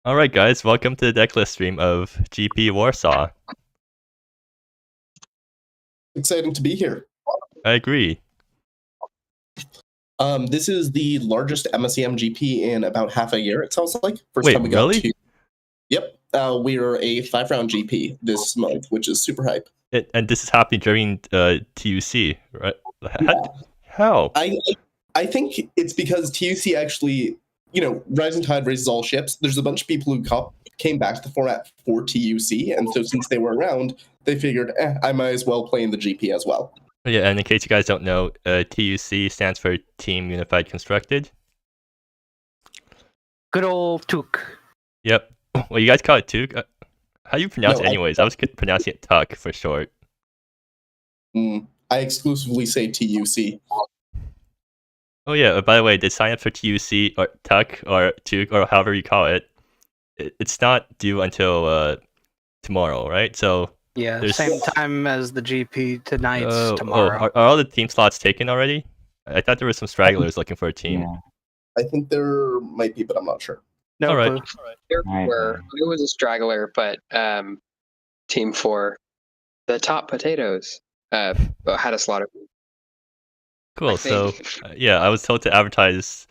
Alright guys, welcome to the Decklist stream of GP Warsaw. Exciting to be here. I agree. This is the largest MSEM GP in about half a year, it sounds like. First Wait, time we really? got to. Yep. We're a 5-round GP this month, which is super hype. And this is happening during TUC, right? Yeah. How? I think it's because TUC actually, rising tide raises all ships. There's a bunch of people who came back to the format for TUC, and so since they were around, they figured, I might as well play in the GP as well. Yeah, and in case you guys don't know, TUC stands for Team Unified Constructed. Good old Took. Yep. Well, you guys call it Tuk? How do you pronounce No, it anyways? I was pronouncing it Tuck for short. I exclusively say TUC. Oh yeah, by the way, the sign up for TUC or Tuck or Tuk or however you call it, it's not due until tomorrow, right? So Yeah, same time as the GP tonight's tomorrow. Are all the team slots taken already? I thought there were some stragglers looking for a team. Yeah. I think there might be, but I'm not sure. No All right. clue. There were. It was a straggler, but Team 4, the top potatoes, had a slaughter. Cool. So yeah, I was told to advertise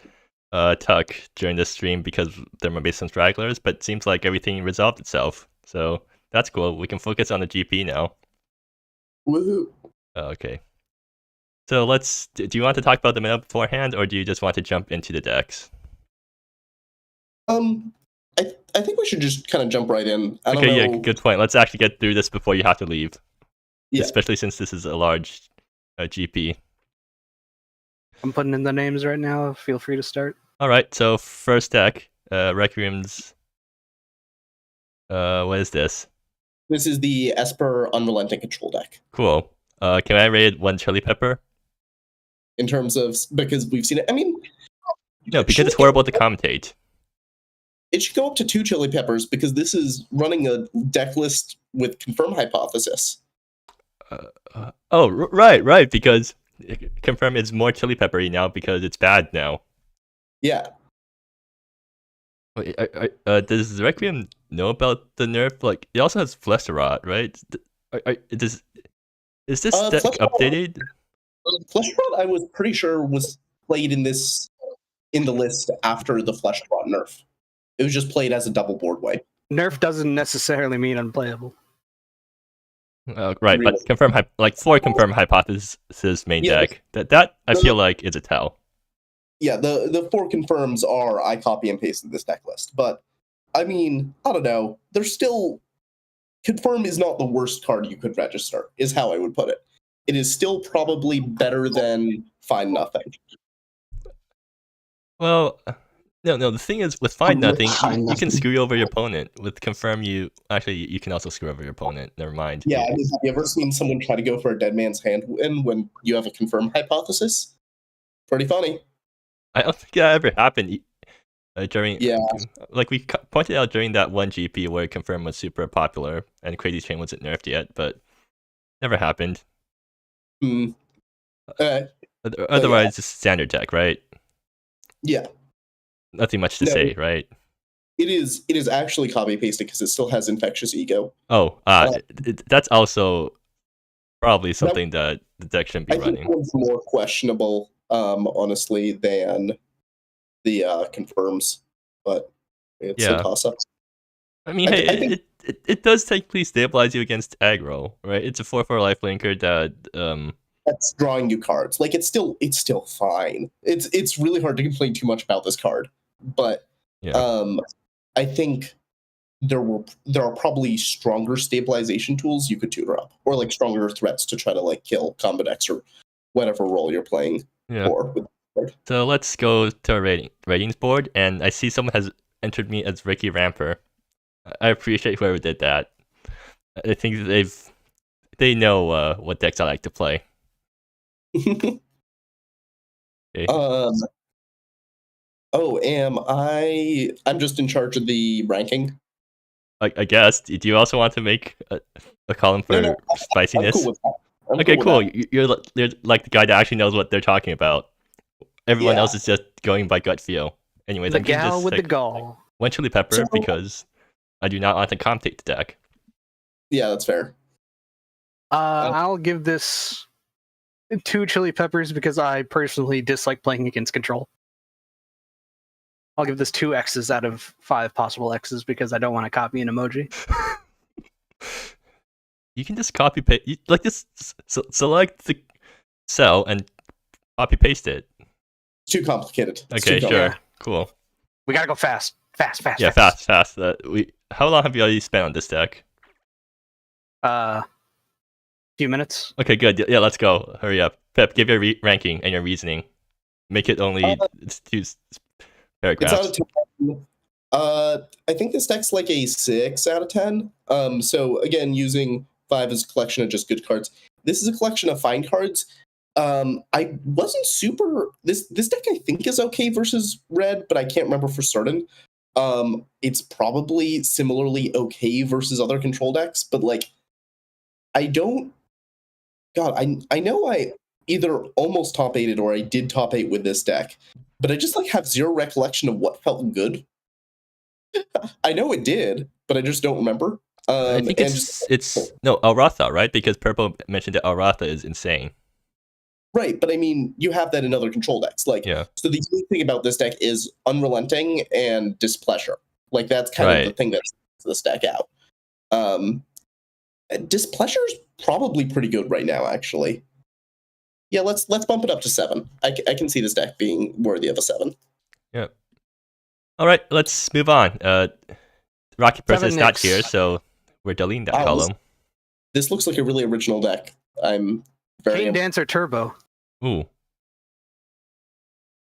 Tuck during this stream because there might be some stragglers, but it seems like everything resolved itself. So that's cool. We can focus on the GP now. Woohoo! Okay. So do you want to talk about the meta beforehand, or do you just want to jump into the decks? I think we should just kind of jump right in. Okay, yeah, good point. Let's actually get through this before you have to leave. Yeah. Especially since this is a large GP. I'm putting in the names right now. Feel free to start. All right, so first deck, Requiem's. What is this? This is the Esper Unrelenting Control deck. Cool. Can I rate 1 chili pepper? In terms of, because we've seen it, I mean... No, because it's horrible to commentate. It should go up to 2 chili peppers, because this is running a deck list with Confirm Hypothesis. Right, because Confirm is more chili peppery now because it's bad now. Yeah. Wait, does Requiem know about the nerf? Like, it also has Flesh Rot, right? Is this deck updated? Flesh Rot, I was pretty sure, was played in the list after the Flesh Rot nerf. It was just played as a double board way. Nerf doesn't necessarily mean unplayable. Right, but for Confirm Hypothesis main deck, that I feel like is a tell. Yeah, the 4 confirms are I copy and pasted this deck list, but I mean, I don't know. There's still Confirm is not the worst card you could register, is how I would put it. It is still probably better than Find Nothing. Well, no. The thing is, with Find Nothing, you can screw over your opponent. With Confirm, you can also screw over your opponent. Never mind. Yeah, I mean, have you ever seen someone try to go for a dead man's hand win when you have a Confirm Hypothesis? Pretty funny. I don't think that ever happened during. Yeah. Like we pointed out during that one GP where Confirm was super popular and Crazy Train wasn't nerfed yet, but never happened. Otherwise, it's standard deck, right? Yeah. Nothing much to say, right? It is actually copy pasted because it still has Infectious Ego. Oh, that's also probably something that the deck shouldn't be running. I think one's more questionable, honestly, than the confirms, but it's a toss-up. I mean, it does technically stabilize you against aggro, right? It's a 4/4 lifelinker that that's drawing you cards. Like it's still fine. It's really hard to complain too much about this card, but I think there are probably stronger stabilization tools you could tutor up, or like stronger threats to try to like kill combo decks or whatever role you're playing for. With the card. So let's go to our ratings board, and I see someone has entered me as Ricky Ramper. I appreciate whoever did that. I think they know what decks I like to play. Okay. I'm just in charge of the ranking. I guess. Do you also want to make a column for spiciness? I'm cool with that. Okay, cool. You're like the guy that actually knows what they're talking about. Everyone else is just going by gut feel. Anyway, the gal with the gall. 1 chili pepper So- because I do not want to comptate the deck. Yeah, that's fair. I'll give this 2 chili peppers because I personally dislike playing against control. I'll give this 2 X's out of 5 possible X's because I don't want to copy an emoji. You can just copy paste. Like this, select the cell and copy paste it. It's too complicated. It's Okay, too sure, Yeah. cool. We gotta go fast. Fast. Yeah, fast. How long have you already spent on this deck? Few minutes. Okay, good. Yeah, let's go. Hurry up, Pep. Give your ranking and your reasoning. Make it only it's 2 paragraphs. It's out of 10. I think this deck's like a 6 out of 10. So again, using 5 as a collection of just good cards. This is a collection of fine cards. I wasn't super. This deck I think is okay versus red, but I can't remember for certain. It's probably similarly okay versus other control decks, but like, I don't. God, I know I either almost top 8'd or I did top 8 with this deck, but I just like have zero recollection of what felt good. I know it did, but I just don't remember. I think it's no Alratha, right? Because Purple mentioned that Alratha is insane. Right, but I mean, you have that in other control decks. Like, Yeah. So the unique thing about this deck is Unrelenting and Displeasure. Like, that's kind of the thing that sets this deck out. Displeasure's probably pretty good right now, actually. Yeah, let's bump it up to 7. I can see this deck being worthy of a 7. Yeah. All right, let's move on. Rocky Person is not here, so we're deleting that column. This looks like a really original deck. I'm very Chain Dancer Turbo. Ooh.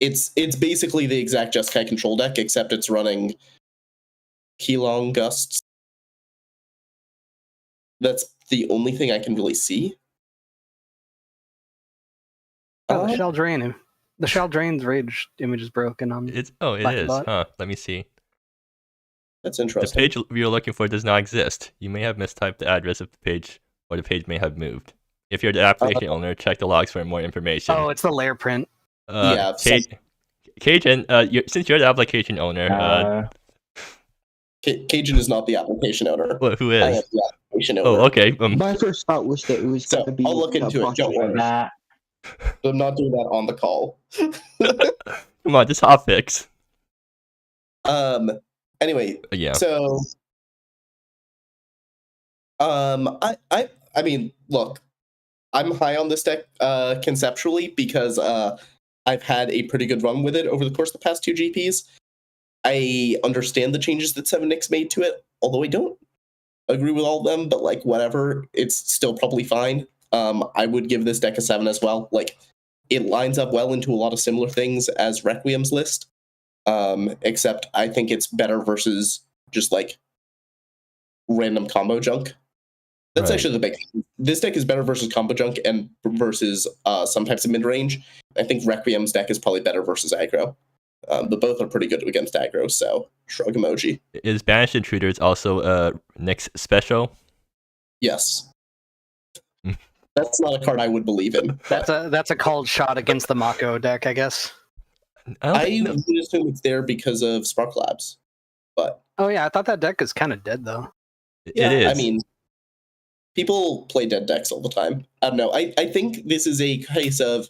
It's basically the exact Jeskai control deck, except it's running Keylong Gusts. That's the only thing I can really see. Oh, the Shell Drain. The Shell Drain's rage image is broken on. It is. Huh. Let me see. That's interesting. The page you're looking for does not exist. You may have mistyped the address of the page, or the page may have moved. If you're the application owner, check the logs for more information. Oh, it's the layer print. Yeah. Cajun, since you're the application owner, Cajun is not the application owner. Well, who is? I am the application owner. Oh, okay. My first thought was that it was So, going to be. I'll look into it. Don't worry. That. But I'm not doing that on the call. Come on, just hot fix. Anyway, Yeah. So, I mean, look, I'm high on this deck conceptually because I've had a pretty good run with it over the course of the past 2 GPs. I understand the changes that 7Nix made to it, although I don't agree with all of them, but like whatever, it's still probably fine. I would give this deck a 7 as well. Like, it lines up well into a lot of similar things as Requiem's list, except I think it's better versus just like random combo junk. That's actually the big thing. This deck is better versus combo junk and versus some types of mid-range. I think Requiem's deck is probably better versus aggro. But both are pretty good against aggro, so shrug emoji. Is Banished Intruders also Nyx special? Yes. That's not a card I would believe in. That's a called shot against the Mako deck, I guess. I would assume it's there because of Spark Labs. But oh yeah, I thought that deck is kind of dead though. Yeah, it is. I mean, people play dead decks all the time. I don't know. I think this is a case of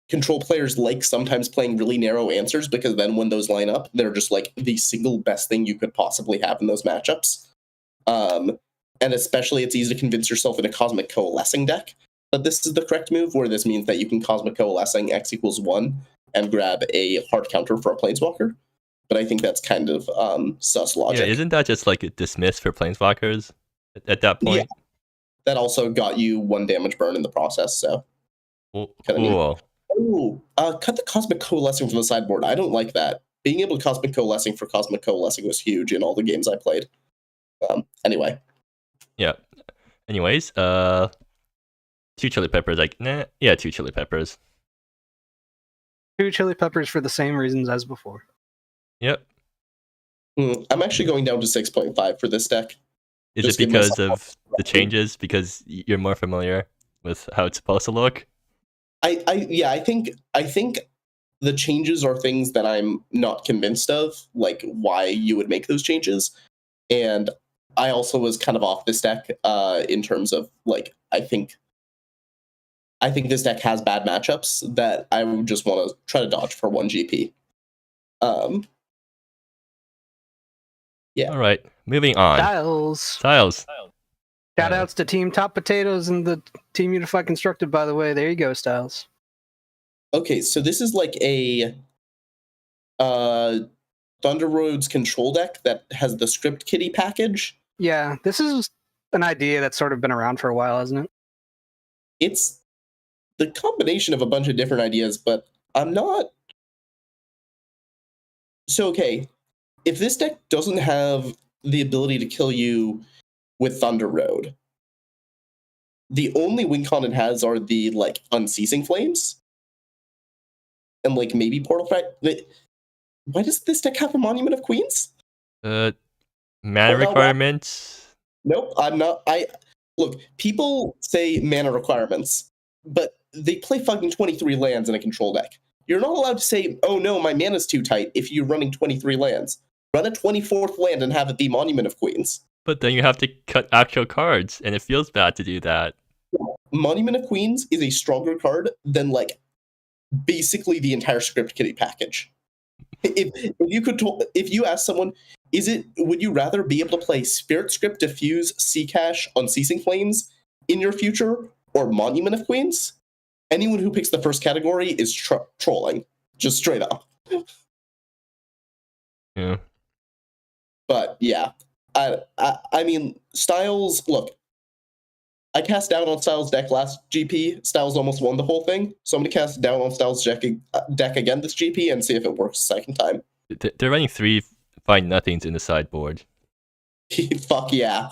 control players like sometimes playing really narrow answers because then when those line up, they're just like the single best thing you could possibly have in those matchups. And especially it's easy to convince yourself in a Cosmic Coalescing deck that this is the correct move, where this means that you can Cosmic Coalescing X = 1 and grab a hard counter for a Planeswalker. But I think that's kind of sus logic. Yeah, isn't that just like a dismiss for Planeswalkers at that point? Yeah. That also got you 1 damage burn in the process, so. Cool. Ooh, cut the Cosmic Coalescing from the sideboard. I don't like that. Being able to Cosmic Coalescing for Cosmic Coalescing was huge in all the games I played. Anyway. Yeah. Anyways, 2 chili peppers. Like, nah. Yeah, 2 chili peppers. 2 chili peppers for the same reasons as before. Yep. I'm actually going down to 6.5 for this deck. Is it because of the changes? Because you're more familiar with how it's supposed to look? I think the changes are things that I'm not convinced of, like why you would make those changes. And I also was kind of off this deck in terms of like I think this deck has bad matchups that I would just want to try to dodge for 1 GP. Yeah. All right, moving on. Styles. Shout outs to Team Top Potatoes and the Team Unified Constructed, by the way. There you go, Styles. Okay, so this is like a Thunder Road's control deck that has the Script Kitty package. Yeah, this is an idea that's sort of been around for a while, hasn't it? It's the combination of a bunch of different ideas, but I'm not... So, okay, if this deck doesn't have the ability to kill you with Thunder Road, the only win con it has are the, like, Unceasing Flames. And, like, maybe Portal Fight. Why does this deck have a Monument of Queens? Mana requirements? Nope, I'm not. Look, people say mana requirements, but they play fucking 23 lands in a control deck. You're not allowed to say, oh no, my mana's too tight if you're running 23 lands. Run a 24th land and have it be Monument of Queens. But then you have to cut actual cards, and it feels bad to do that. Monument of Queens is a stronger card than, like, basically the entire Script Kitty package. If you ask someone, would you rather be able to play Spirit Script, Diffuse, Seacash, Unceasing Flames in your future, or Monument of Queens? Anyone who picks the first category is trolling, just straight up. Yeah. But yeah, I mean, Styles. Look, I cast down on Styles' deck last GP. Styles almost won the whole thing, so I'm gonna cast down on Styles' deck again this GP and see if it works the second time. They're running 3 Find Nothings in the sideboard. Fuck yeah.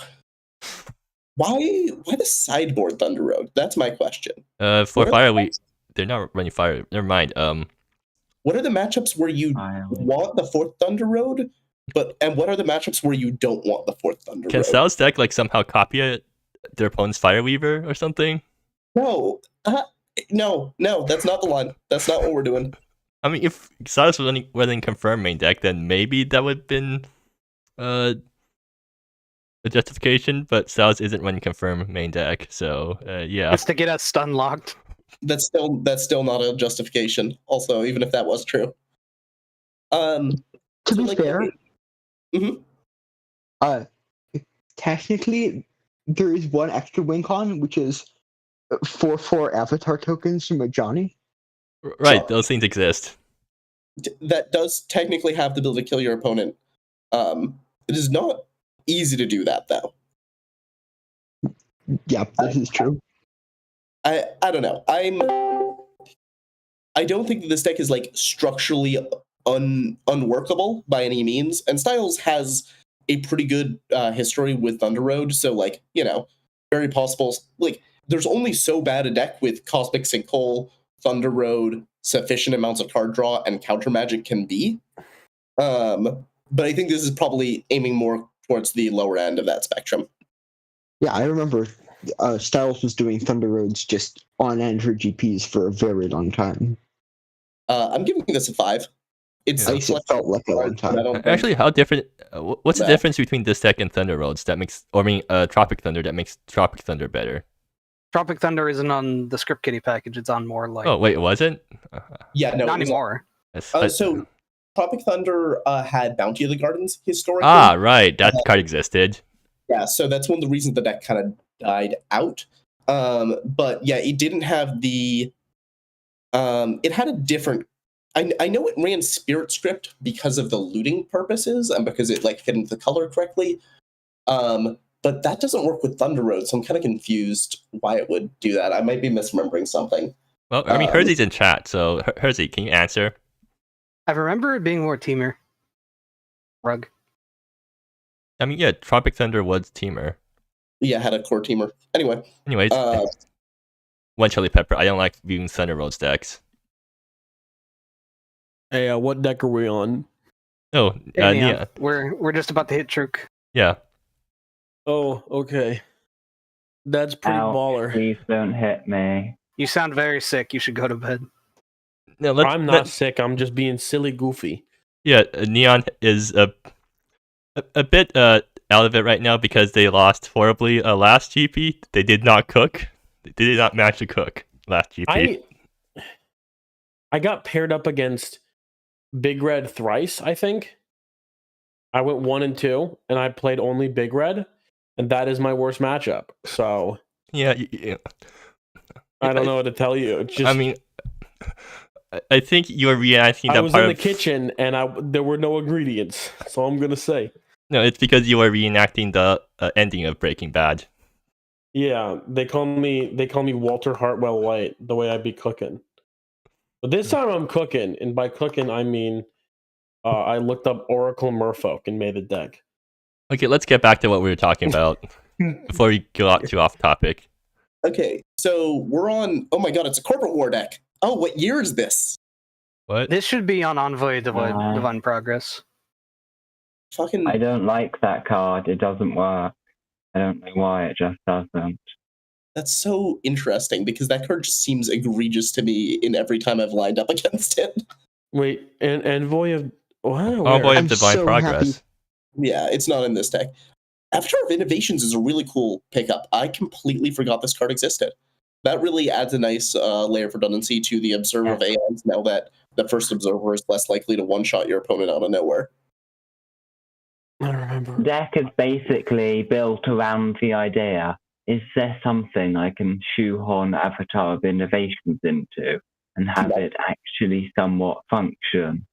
Why the sideboard Thunder Road? That's my question. For Fire, they're not running Fire. Never mind. What are the matchups where you want the 4th Thunder Road, and what are the matchups where you don't want the 4th Thunder Road? Can Styles' deck like somehow copy their opponent's Fireweaver or something? No, that's not the line. That's not what we're doing. I mean, if Styles was running Confirm main deck, then maybe that would have been a justification, but Styles isn't running Confirm main deck, so yeah. Just to get us stun locked. That's still not a justification. Also, even if that was true. To be fair, technically, there is one extra win con, which is 4/4 avatar tokens from a Johnny. Right, So, those things exist. That does technically have the ability to kill your opponent. It is not easy to do that, though. Yep, this is true. I don't know. I don't think that this deck is, like, structurally unworkable by any means, and Styles has a pretty good history with Thunder Road, so, like, you know, very possible. Like, there's only so bad a deck with Cosmic Sinkhole, Thunder Road, sufficient amounts of card draw, and counter magic can be. But I think this is probably aiming more towards the lower end of that spectrum. Yeah, I remember Styles was doing Thunder Roads just on end for GPs for a very long time. I'm giving this a 5. It felt like a long time. Actually, how different? What's the difference between this deck and Thunder Roads that makes, Tropic Thunder that makes Tropic Thunder better? Tropic Thunder isn't on the Script Kitty package. It's on more like. Oh wait, it wasn't? Yeah, no, not anymore. So Tropic Thunder had Bounty of the Gardens historically. Ah, right, that card existed. Yeah, so that's one of the reasons the deck kind of died out. But yeah, it didn't have the. It had a different. I know it ran Spirit Script because of the looting purposes and because it like fit into the color correctly. But that doesn't work with Thunder Road, so I'm kind of confused why it would do that. I might be misremembering something. Well, I mean, Hersey's in chat, so Hersey, can you answer? I remember it being more teamer. Rug. I mean, yeah, Tropic Thunder was teamer. Yeah, had a core teamer. Anyways, One Chili Pepper. I don't like viewing Thunder Road's decks. Hey, what deck are we on? Oh, yeah. We're just about to hit Truk. Yeah. Oh, okay. That's pretty baller. Please don't hit me. You sound very sick. You should go to bed. No, I'm not sick. I'm just being silly goofy. Yeah, Neon is a bit out of it right now because they lost horribly last GP. They did not cook. They did not match to cook last GP. I got paired up against Big Red thrice, I think. I went 1 and 2, and I played only Big Red, and that is my worst matchup. So Yeah. I don't know what to tell you. It's just, I mean, I think you're reenacting that I was part in the of... kitchen, and there were no ingredients. So I'm gonna say, No, it's because you were reenacting the ending of Breaking Bad. yeah, they call me Walter Hartwell White, the way I be cooking. But this time I'm cooking, and by cooking I mean I looked up Oracle Merfolk and made a deck. Okay, let's get back to what we were talking about before we go too off topic. Okay, so we're on. Oh my god, it's a corporate war deck. Oh, what year is this? What? This should be on Envoy Divine Progress. Fucking. I don't like that card. It doesn't work. I don't know why. It just doesn't. That's so interesting because that card just seems egregious to me in every time I've lined up against it. Wait, and Envoy of wow, Envoy of I'm Divine so Progress. happy. Yeah, it's not in this deck. After of Innovations is a really cool pickup. I completely forgot this card existed. That really adds a nice layer of redundancy to the Observer of Aeons now that the first Observer is less likely to one-shot your opponent out of nowhere. I remember. Deck is basically built around the idea: is there something I can shoehorn Avatar of Innovations into and have it actually somewhat function?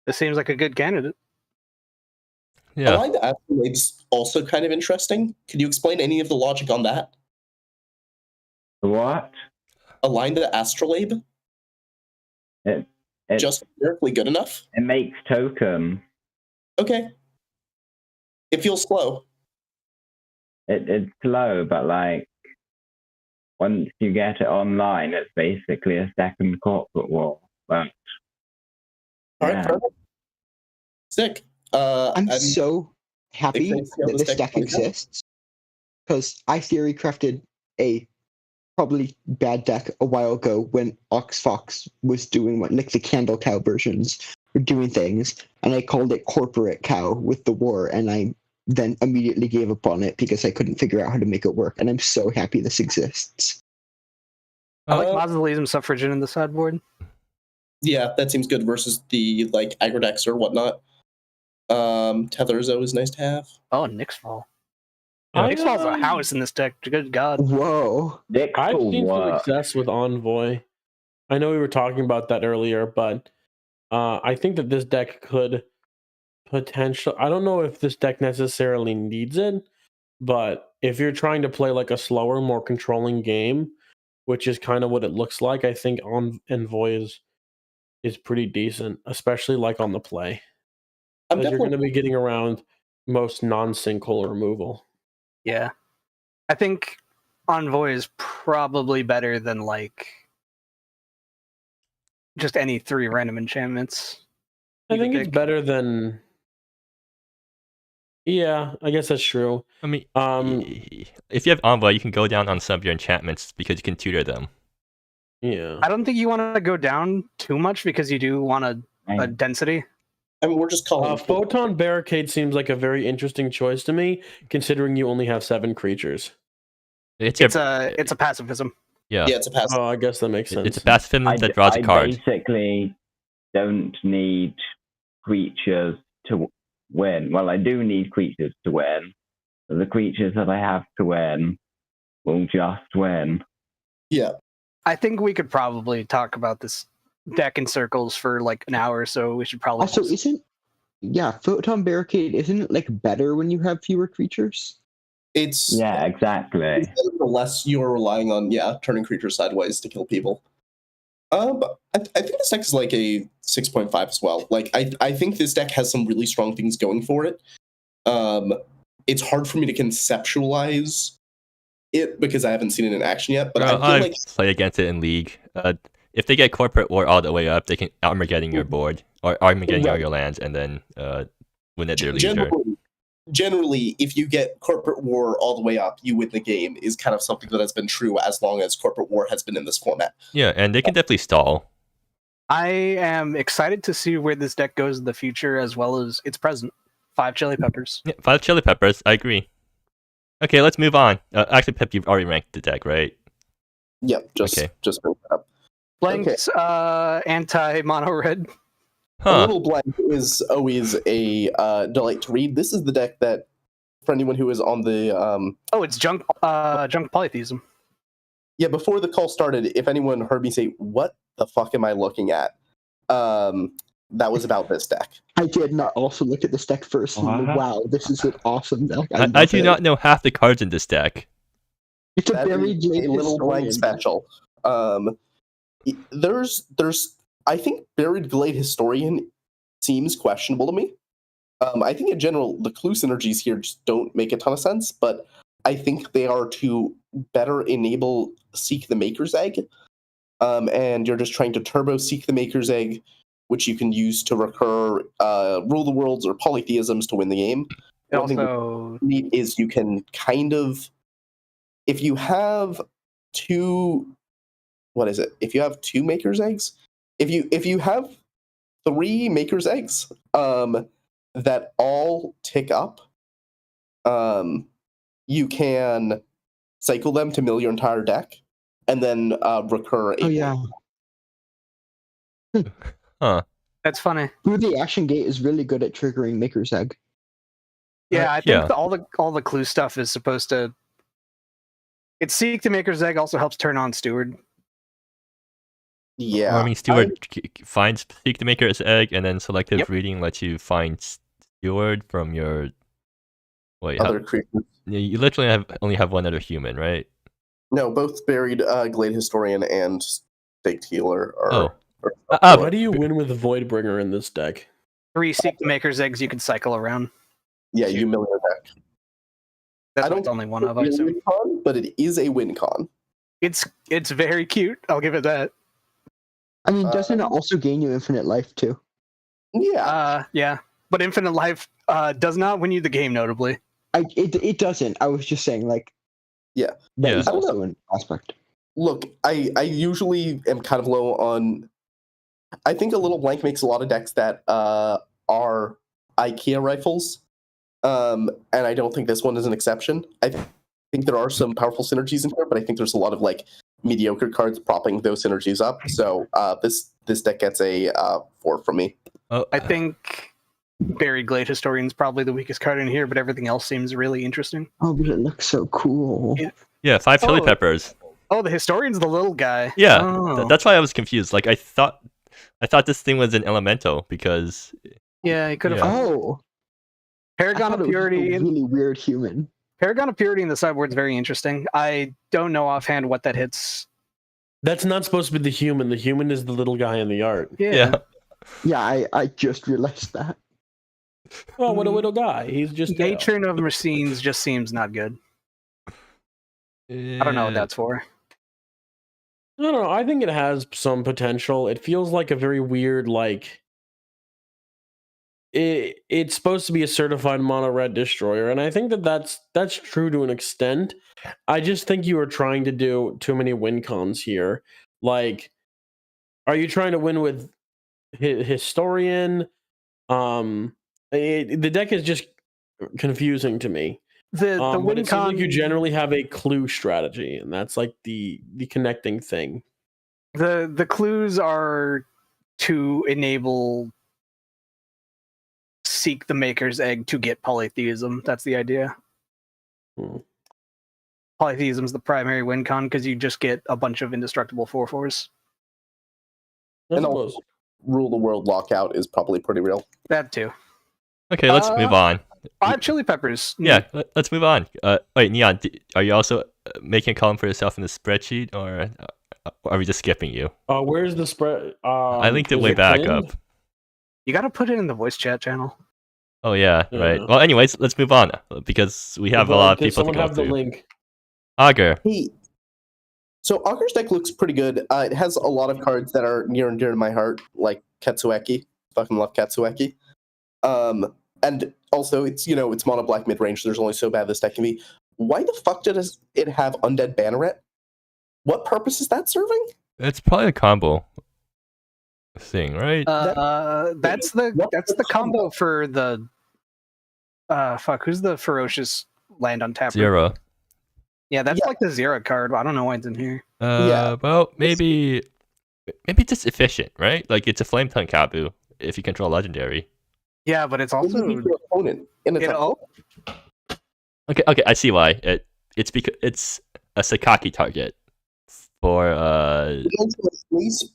This seems like a good candidate. Yeah. Aligned Astrolabe's also kind of interesting. Could you explain any of the logic on that? What? Aligned Astrolabe? It Just numerically good enough? it makes token. Okay. It feels slow. It's slow, but like once you get it online, it's basically a second corporate war. But All right, yeah. perfect. Sick. I'm so happy excited to see how that this this deck deck plays out. exists because I theory crafted a probably bad deck a while ago when Oxfox was doing like the Candle Cow versions were doing things, and I called it Corporate Cow with the war, and I then immediately gave up on it because I couldn't figure out how to make it work, and I'm so happy this exists. I like Mausoleum Suffragan in the sideboard. Yeah, that seems good versus the like aggro decks or whatnot. Tether is always nice to have. Oh, Nixfall. Yeah. Nixfall's a house in this deck. Good God. Whoa. I've seen some work. success with Envoy. I know we were talking about that earlier, but I think that this deck could potential. I don't know if this deck necessarily needs it, but if you're trying to play like a slower, more controlling game, which is kind of what it looks like, I think Envoy is pretty decent, especially like on the play. I'm Because you're going to definitely be getting around most non-sinkhole removal. Yeah. I think Envoy is probably better than like just any 3 random enchantments. I think it's better than. Yeah, I guess that's true. I mean, if you have Envoy, you can go down on some of your enchantments because you can tutor them. Yeah. I don't think you want to go down too much because you do want a density. I mean, we're just calling it Photon Barricade seems like a very interesting choice to me, considering you only have 7 creatures. It's a pacifism. Yeah. Yeah, it's a pass. Oh, I guess that makes sense. It's a pacifism that draws a card. I basically don't need creatures to win. Well, I do need creatures to win. But the creatures that I have to win will just win. Yeah. I think we could probably talk about this deck in circles for like an hour, so we should probably Also, Photon Barricade, isn't it like better when you have fewer creatures? It's Yeah, exactly. the less you're relying on, turning creatures sideways to kill people. But I think this deck is like a 6.5 as well. Like I think this deck has some really strong things going for it. It's hard for me to conceptualize it because I haven't seen it in action yet. But I feel like play against it in League. If they get Corporate War all the way up, they can Armageddon your board or Armageddon all your lands, and then win at their leisure. Generally, if you get Corporate War all the way up, you win the game is kind of something that has been true as long as Corporate War has been in this format. Yeah, and they can definitely stall. I am excited to see where this deck goes in the future as well as its present. 5 chili peppers. Yeah, 5 chili peppers. I agree. Okay, let's move on. Actually, Pep, you've already ranked the deck, right? Yep, just bring that up. Blank's anti-mono red. A little blank is always a delight to read. This is the deck that, for anyone who is on the it's junk polytheism. Yeah, before the call started, if anyone heard me say, "What the fuck am I looking at?" That was about this deck. I did not also look at this deck first. Wow, this is an awesome deck. I do not know half the cards in this deck. It's a little blank special. There's I think Buried Glade Historian seems questionable to me. I think in general the clue synergies here just don't make a ton of sense, but I think they are to better enable Seek the Maker's Egg. And you're just trying to turbo Seek the Maker's Egg, which you can use to recur Rule the Worlds or Polytheisms to win the game. One thing neat is you can kind of, if you have two Maker's Eggs, if you have 3 Maker's Eggs that all tick up, you can cycle them to mill your entire deck and then recur. That's funny. Through the Ashen Gate is really good at triggering Maker's Egg. Yeah, I think all the clue stuff is supposed to. It's Seek the Maker's Egg also helps turn on Steward. Yeah, well, I mean, Steward finds Seek the Maker's Egg, and then selective reading lets you find Steward from your other creatures. You literally only have one other human, right? No, both Buried Glade Historian and Staked Healer are. How do you win with Voidbringer in this deck? 3 Seek the Maker's Eggs you can cycle around. Yeah, you mill your deck. That's only one of, I assume. Con, but it is a win con. It's very cute. I'll give it that. I mean, doesn't it also gain you infinite life too? Yeah. Yeah. But infinite life does not win you the game, notably. It doesn't. I was just saying, that is also an aspect. Look, I usually am kind of low on. I think a little blank makes a lot of decks that are IKEA rifles, and I don't think this one is an exception. I think there are some powerful synergies in here, but I think there's a lot of mediocre cards propping those synergies up. So this deck gets a 4 from me. I think Buried Glade Historian is probably the weakest card in here, but everything else seems really interesting. Oh, but it looks so cool. Yeah, 5 chili peppers. Oh, the Historian's the little guy. Yeah, that's why I was confused. I thought this thing was an elemental because. Yeah, he could have. Oh, Paragon of Purity. A really weird human. Paragon of Purity in the sideboard is very interesting. I don't know offhand what that hits. That's not supposed to be the human. The human is the little guy in the art. Yeah. Yeah, I just realized that. Oh, what a little guy. He's just Nature of Machines just seems not good. I don't know what that's for. I don't know. I think it has some potential. It feels like a very weird, it's supposed to be a certified mono red destroyer, and I think that's true to an extent. I just think you are trying to do too many win cons here. Are you trying to win with Historian? The deck is just confusing to me. The win it seems like you generally have a clue strategy, and that's the connecting thing. The clues are to enable Seek the Maker's Egg to get Polytheism. That's the idea. Polytheism is the primary win con because you just get a bunch of indestructible 4/4s. And also, Rule the World Lockout is probably pretty real. That too. Okay, let's move on. 5 chili peppers. Yeah, let's move on. Wait, Neon, are you also making a column for yourself in the spreadsheet, or are we just skipping you? Where's the spread? I linked it way back up. You got to put it in the voice chat channel. Oh yeah, right. Well, anyways, let's move on because we have a lot of people to go have through. The link? Augur. Hey, so Augur's deck looks pretty good. It has a lot of cards that are near and dear to my heart, like Katsueki. Fucking love Katsueki. And also, it's mono black mid range. So there's only so bad this deck can be. Why the fuck does it have Undead Banneret? What purpose is that serving? It's probably a combo. thing, right? That's the combo for the who's the ferocious land on tap? Zero. Yeah, that's like the Zero card. I don't know why it's in here. Well, maybe it's just efficient, right? Like it's a flame tongue Kabu if you control legendary. Yeah, but it's also your opponent. And it's Okay, I see why. It's because it's a Sakaki target for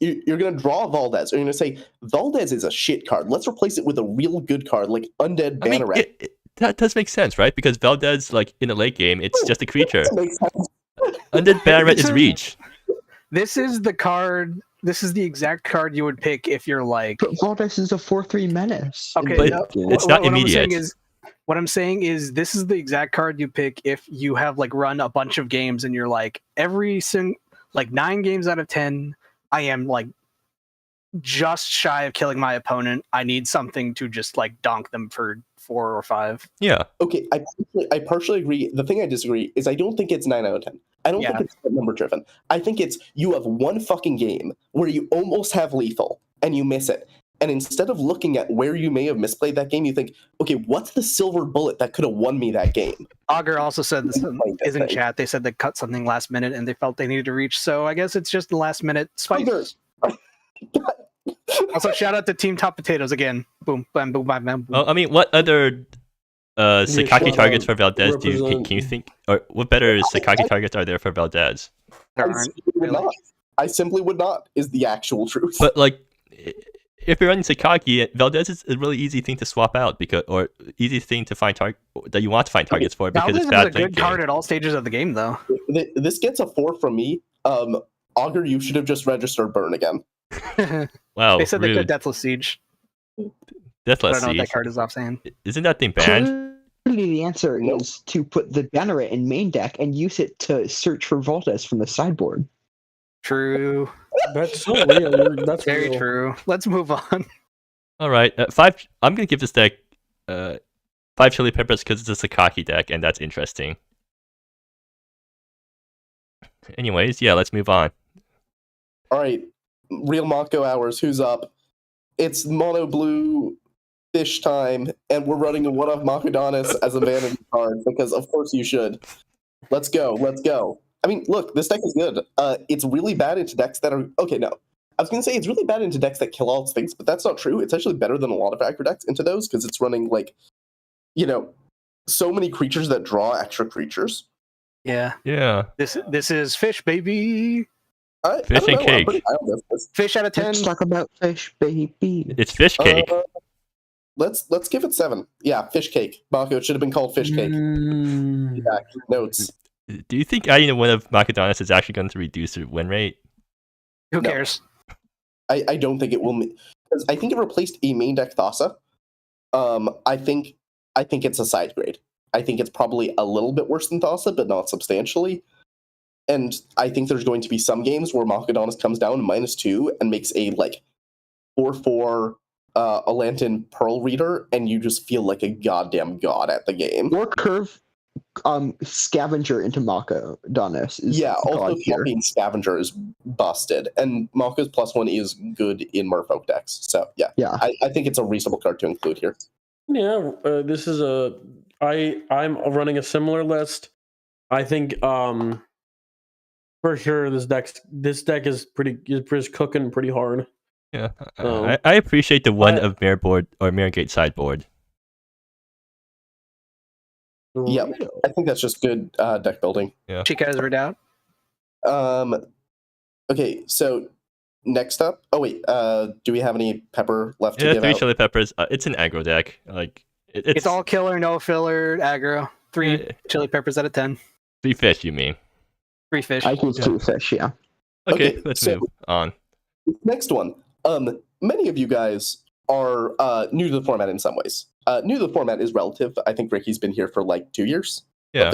You're gonna draw Valdez. You're gonna say Valdez is a shit card. Let's replace it with a real good card like Undead Banneret. That does make sense, right? Because Valdez, like in the late game, it's just a creature. Makes sense. Undead Banneret is reach. This is the card. This is the exact card you would pick if you're like. But Valdez is a 4/3 menace. Okay, but it's not immediate. What I'm saying is this is the exact card you pick if you have like run a bunch of games and you're like 9 games out of 10 I am like just shy of killing my opponent. I need something to just like donk them for 4 or 5. Yeah. Okay, I partially agree. The thing I disagree is I don't think it's 9 out of 10. I don't think it's number driven. I think it's you have one fucking game where you almost have lethal and you miss it. And instead of looking at where you may have misplayed that game, you think, okay, what's the silver bullet that could have won me that game? Augur also said this is in chat. They said they cut something last minute and they felt they needed to reach. So I guess it's just the last minute spite. Also, shout out to Team Top Potatoes again. Boom, bam, boom, bam, bam. Boom. Well, I mean, what other Sakaki targets for Valdez can you think? Or what better Sakaki targets are there for Valdez? There aren't. I simply would not, is the actual truth. But like, if you're running Sakaki, Valdez is a really easy thing to swap out or easy thing to find that you want to find targets for because Valdez it's bad. Is a good card at all stages of the game, though. This gets a 4 from me. Augur, you should have just registered Burn again. Wow, they said rude. they could Deathless Siege. Deathless I don't know Siege. what that card is offhand. Isn't that thing banned? Clearly, the answer is to put the Banneret in main deck and use it to search for Valdez from the sideboard. True. That's so real. That's very real. true. Let's move on. All right, 5. I'm gonna give this deck 5 chili peppers because it's a Sakaki deck, and that's interesting. Anyways, yeah, let's move on. All right, real Mako hours. Who's up? It's mono blue fish time, and we're running a one-off Makodonis as a vanity card because, of course, you should. Let's go. I mean, look, this deck is good. It's really bad into decks that are okay. No, I was gonna say it's really bad into decks that kill all its things, but that's not true. It's actually better than a lot of aggro decks into those because it's running like, so many creatures that draw extra creatures. Yeah. This is fish, baby. Fish and cake. Fish out of 10. Let's talk about fish, baby. It's fish cake. Let's give it 7. Yeah, fish cake. Mako, it should have been called fish cake. Yeah, notes. Do you think adding a win of Makodonis is actually going to reduce the win rate? Who cares? I don't think it will. Because I think it replaced a main deck Thassa. I think it's a side grade. I think it's probably a little bit worse than Thassa, but not substantially. And I think there's going to be some games where Makodonis comes down to -2 and makes a 4/4 Atlantan Pearl Reader, and you just feel like a goddamn god at the game. Or curve Scavenger into Makodonis. Also fucking Scavenger is busted, and Mako's +1 is good in Merfolk decks. So yeah. I think it's a reasonable card to include here. Yeah, this is I'm running a similar list. I think for sure this deck is cooking pretty hard. Yeah, I appreciate the one of Mirror Board or Mirror Gate sideboard. Yeah, I think that's just good deck building. Yeah. Chica's read out. Okay, so next up. Oh wait, do we have any pepper left to Yeah, give 3 out? chili peppers. It's an aggro deck. Like it's all killer, no filler, aggro. 3 chili peppers out of 10. 3 fish, you mean? 3 fish. I think 2 fish, yeah. Okay, let's move on. Next one. Many of you guys are new to the format in some ways. New to the format is relative. I think Ricky's been here for 2 years. Yeah.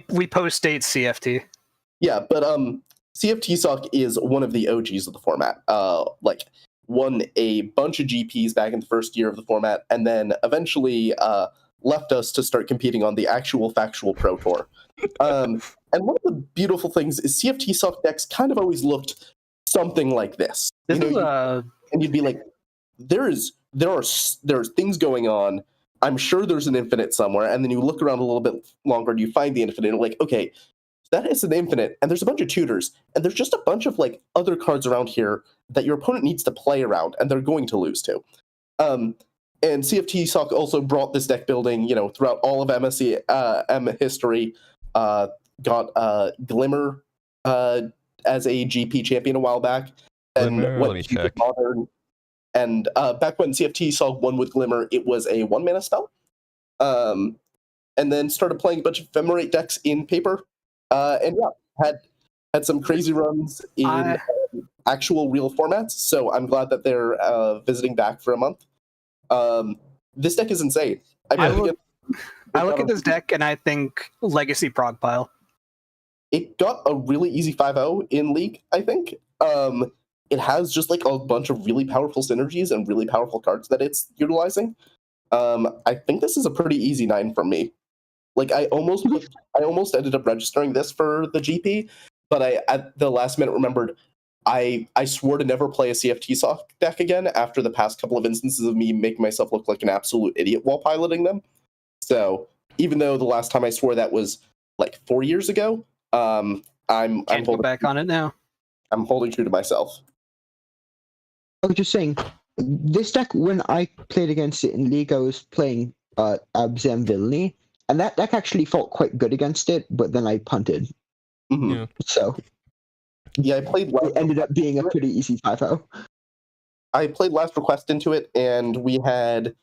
We post-date CFT. Yeah, but CFT Sock is one of the OGs of the format. Won a bunch of GPs back in the first year of the format, and then eventually left us to start competing on the actual factual Pro Tour. And one of the beautiful things is CFT Sock decks kind of always looked something like this. This is and you'd be like, there are things going on. I'm sure there's an infinite somewhere, and then you look around a little bit longer and you find the infinite, and like, okay, that is an infinite, and there's a bunch of tutors, and there's just a bunch of like other cards around here that your opponent needs to play around, and they're going to lose to. And CFT Sock also brought this deck building, throughout all of MSEM history. Got Glimmer as a GP champion a while back, and Glimmer, let me check. Modern. And back when CFT Sock won with Glimmer, it was a 1-mana spell. And then started playing a bunch of Ephemerate decks in paper. And yeah, had some crazy runs in actual real formats. So I'm glad that they're visiting back for a month. This deck is insane. I look at this deck and I think Legacy Progpile. It got a really easy 5-0 in League, I think. It has just like a bunch of really powerful synergies and really powerful cards that it's utilizing. I think this is a pretty easy 9 for me. Like I almost ended up registering this for the GP, but I at the last minute remembered I swore to never play a CFT Sock deck again after the past couple of instances of me making myself look like an absolute idiot while piloting them. So even though the last time I swore that was like 4 years ago, I'm holding back on it now. I'm holding true to myself. I was just saying, this deck, when I played against it in League, I was playing MSEM Villainy, and that deck actually felt quite good against it, but then I punted. Mm-hmm. Yeah. So yeah, I played. It ended up being a pretty easy 5-0. I played Last Request into it, and we had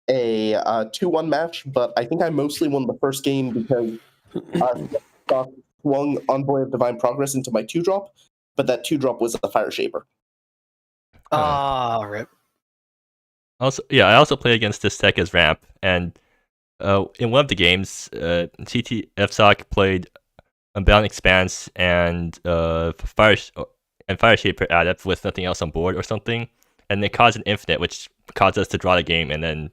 a 2-1 match, but I think I mostly won the first game because Stock swung Envoy of Divine Progress into my 2-drop, but that 2-drop was a Fire Shaper. Rip. I also play against this deck as Ramp, and in one of the games, CTF Sock played Unbound Expanse and Fire Shaper Adept with nothing else on board or something, and it caused an infinite, which caused us to draw the game, and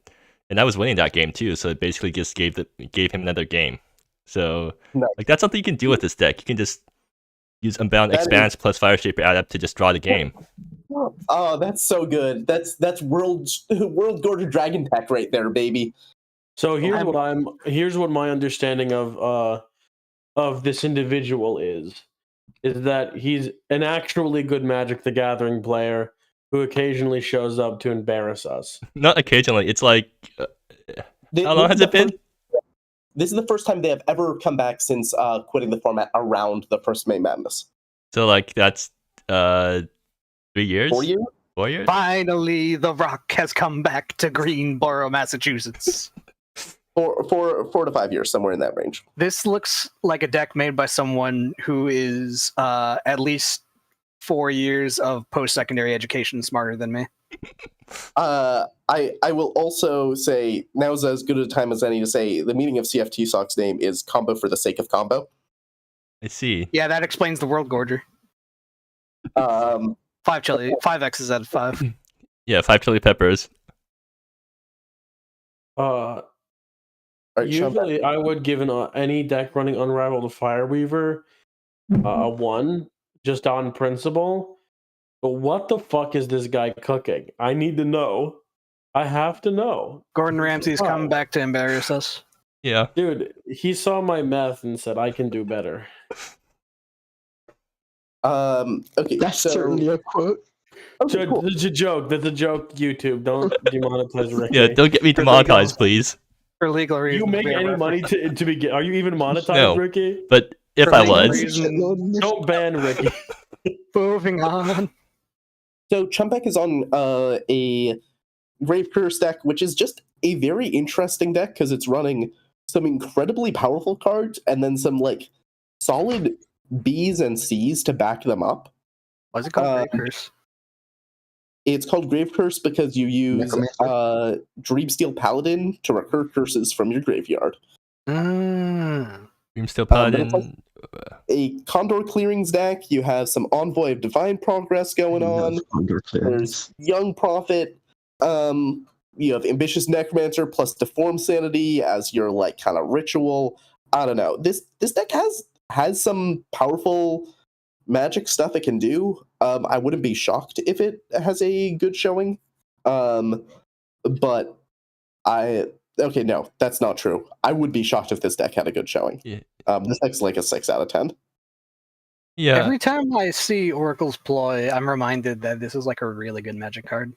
I was winning that game too. So it basically just gave him another game. So like that's something you can do with this deck. You can just use Unbound Expanse plus Fire Shaper Adept to just draw the game. Oh, that's so good. That's World Gorger Dragon Tech right there, baby. So here's what my understanding of this individual is that he's an actually good Magic the Gathering player who occasionally shows up to embarrass us. Not occasionally. It's like how long has it been? This is the first time they have ever come back since quitting the format around the first May Madness. So like that's 3 years? 4 years? 4 years? Finally, The Rock has come back to Greenboro, Massachusetts. 4 to 5 years, somewhere in that range. This looks like a deck made by someone who is at least 4 years of post-secondary education smarter than me. I will also say, now's as good a time as any to say the meaning of CFT Sock's name is combo for the sake of combo. I see. Yeah, that explains the World Gorger. 5 X's out of 5. Yeah, 5 chili peppers. Right, usually I would give any deck running Unraveled Fireweaver a 1 just on principle. But what the fuck is this guy cooking? I need to know. I have to know. Gordon Ramsay's coming back to embarrass us. Yeah. Dude, he saw my meth and said I can do better. Okay, That's certainly a quote. Okay, cool. It's a joke. That's a joke, YouTube. Don't demonetize Ricky. Yeah, don't get me demonetized, please. For legal Do reasons. you make any money to begin? Are you even monetized, No. Ricky? But if For I legal was, reasons. Don't ban Ricky. Moving on. So Chumpek is on a Grave Curse deck, which is just a very interesting deck because it's running some incredibly powerful cards and then some like solid B's and C's to back them up. What's it called? Grave Curse? It's called Grave Curse because you use Dreamsteel Paladin to recur curses from your graveyard. Dreamsteel Paladin. A Condor Clearings deck. You have some Envoy of Divine Progress going on. There's Young Prophet. You have Ambitious Necromancer plus Deformed Sanity as your like kind of ritual. I don't know. This deck has some powerful Magic stuff it can do. I wouldn't be shocked if it has a good showing. But no, that's not true. I would be shocked if this deck had a good showing. Yeah. This deck's like a 6 out of 10. Yeah. Every time I see Oracle's Ploy, I'm reminded that this is like a really good Magic card.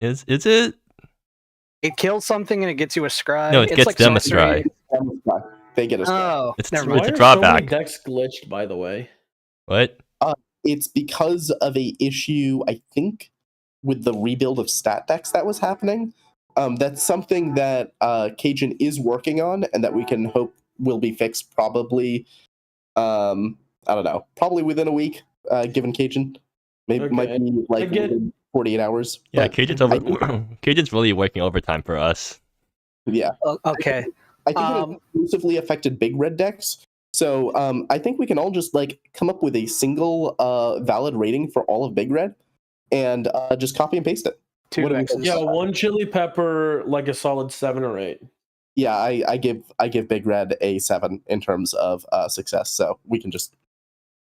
Is it? It kills something and it gets you a scry. No, it it's gets like them a sorcery. scry. They get a scry. Oh, It's never Why mind. a are so many drawback. decks glitched, by the way? What? It's because of a issue, I think, with the rebuild of stat decks that was happening. That's something that Cajun is working on, and that we can hope will be fixed probably. I don't know, probably within a week, given Cajun. Maybe might be like within 48 hours. Yeah, but Cajun's really working overtime for us. Yeah. Okay. I think it exclusively affected big red decks. So I think we can all just like come up with a single valid rating for all of big red, and just copy and paste it. 2 X's. Yeah, one chili pepper, like a solid 7 or 8. Yeah, I give big red a 7 in terms of success. So we can just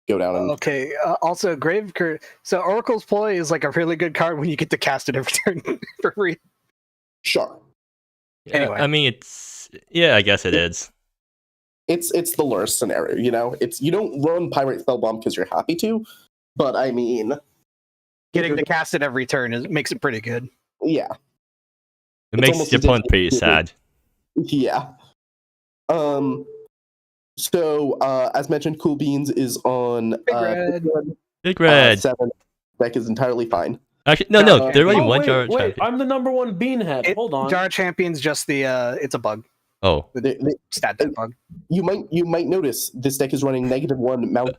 go down and Okay. Also, Grave Curse. So Oracle's Ploy is like a really good card when you get to cast it every turn for free. sure. Yeah, Anyway. I mean, I guess it is. It's the Lurrus scenario, you know. It's you don't run Pyrite Spellbomb because you're happy to, but I mean, Getting to cast it every turn makes it pretty good. yeah, It It's makes almost your as if opponent pretty it- sad. yeah. So as mentioned, Cool Beans is on Big Red. Big Red. 7. Deck is entirely fine. Actually, no, Uh, they're running one wait, jar wait, champion. I'm the number 1 beanhead. Hold on. Jar Champion's just the it's a bug. Oh. Stat deck bug. You might notice this deck is running -1 mount.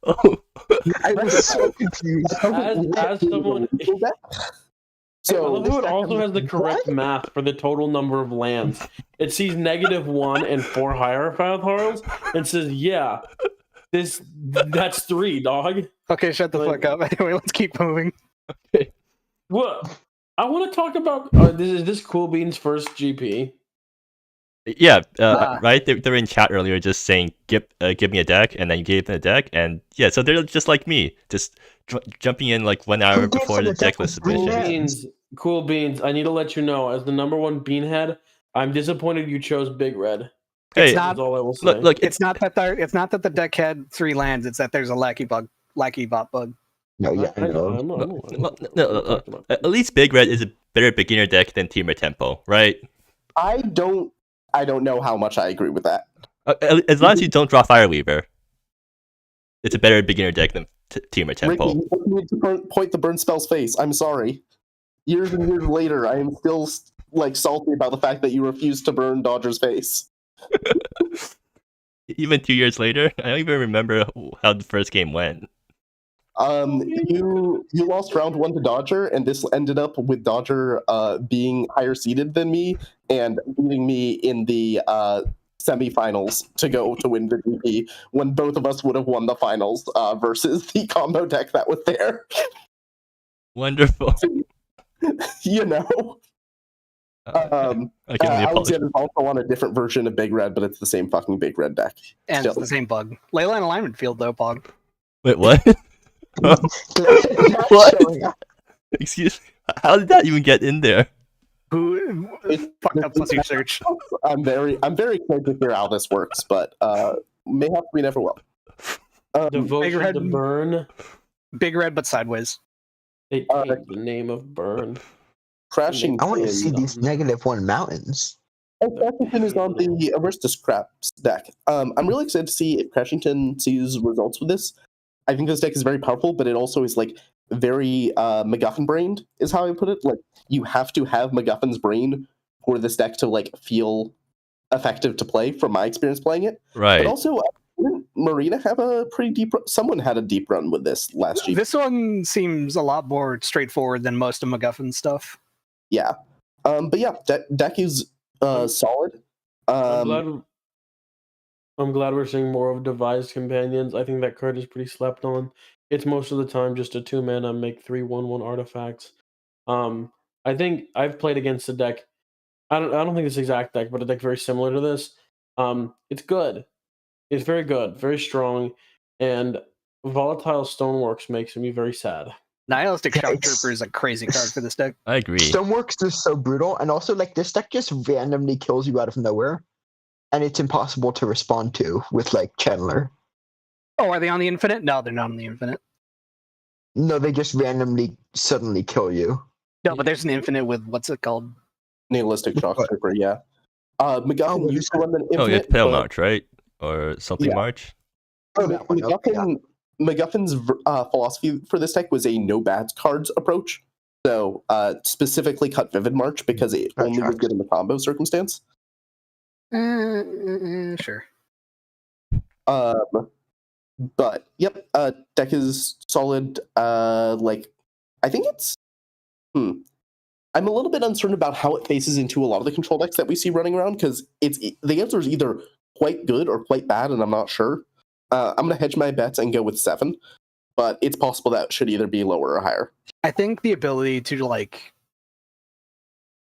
Oh. I was so confused. As someone, So it also has the correct math for the total number of lands. It sees -1 and 4 Hierophant Harls and says, "Yeah, that's 3, dog." Okay, shut the fuck up. Anyway, let's keep moving. What? I want to talk about. Is this Cool Beans' first GP? Yeah, right. They're in chat earlier, just saying, "Give me a deck," and then you gave them a deck, and yeah, so they're just like me, just jumping in like 1 hour before the Decklist submission. Cool Beans. I need to let you know, as the number 1 beanhead, I'm disappointed you chose Big Red. Hey, That's all I will say. look, It's not that the deck had 3 lands. It's that there's a lackey bot bug. No, yeah, I know. no, at least Big Red is a better beginner deck than Teamer Tempo, right? I don't know how much I agree with that. As long as you don't draw Fireweaver, it's a better beginner deck than Teamer Tempo. Ricky, you need to point the burn spell's face. I'm sorry. Years and years later, I am still like salty about the fact that you refused to burn Dodger's face. Even 2 years later, I don't even remember how the first game went. You lost round 1 to Dodger, and this ended up with Dodger being higher seeded than me and beating me in the semifinals to go to win the GP, when both of us would have won the finals versus the combo deck that was there. Wonderful. You know. I can only apologize. Alexander's also on a different version of Big Red, but it's the same fucking Big Red deck. And Still. it's the same bug. Leyline alignment field though, Pog. Wait, what? Not What? showing up. Excuse me. How did that even get in there? Who fucked up pussy search? I'm very excited to hear how this works, but mayhaps we never will. Devotion Red- to Burn. Big red but sideways. They take the name of Burn. Crashing I want to Tin. see these -1 mountains. Crashington is on the Aristus Craps deck. I'm really excited to see if Crashington sees results with this. I think this deck is very powerful, but it also is like very MacGuffin brained, is how I put it. Like you have to have MacGuffin's brain for this deck to like feel effective to play, from my experience playing it. Right. But also, didn't Marina have a pretty deep? Someone had a deep run with this last year. This one seems a lot more straightforward than most of MacGuffin's stuff. Yeah, but yeah, deck is solid. I'm glad we're seeing more of devised companions. I think that card is pretty slept on. It's most of the time just a 2-mana make 3/1/1 artifacts. I think I've played against a deck. I don't think this exact deck, but a deck very similar to this. It's good. It's very good, very strong. and Volatile Stoneworks makes me very sad. Nihilistic Yeah, Shock it's- Trooper is a crazy card for this deck. I agree. Stoneworks is so brutal, and also like this deck just randomly kills you out of nowhere, and it's impossible to respond to with like Channeler. Oh, are they on the Infinite? No, they're not on the Infinite. No, they just randomly suddenly kill you. No, but there's an Infinite with what's it called? Nihilistic Shock What? Trooper, yeah. MacGuffin what used is to run an Oh, yeah, Infinite, Pale but March, right? Or something Yeah. March? Oh, that one, yeah. MacGuffin's philosophy for this deck was a no bad cards approach. So specifically cut Vivid March because it That only was tracks. good in the combo circumstance. Sure. But yep, deck is solid. Like I think it's. I'm a little bit uncertain about how it faces into a lot of the control decks that we see running around because the answer is either quite good or quite bad, and I'm not sure. I'm gonna hedge my bets and go with 7, but it's possible that should either be lower or higher. I think the ability to like,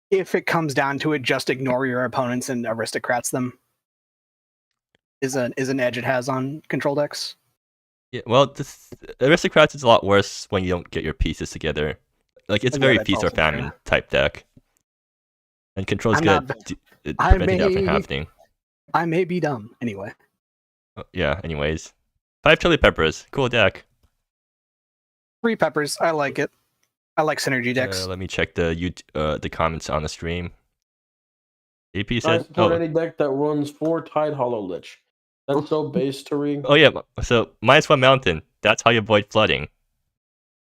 if it comes down to it, just ignore your opponents and aristocrats them is an edge it has on control decks. Yeah, well, this Aristocrats is a lot worse when you don't get your pieces together. Like, it's Yeah, very that's feast or also famine true. type deck. And control's I'm good not- preventing that from may- happening. I may be dumb. Anyway, Yeah, anyways. 5 Chili Peppers. Cool deck. 3 peppers. I like it. I like synergy decks. Let me check the comments on the stream. AP I said, support any deck that runs 4 Tide Hollow Lich. That's so base to read. oh yeah, so -1 Mountain. That's how you avoid flooding.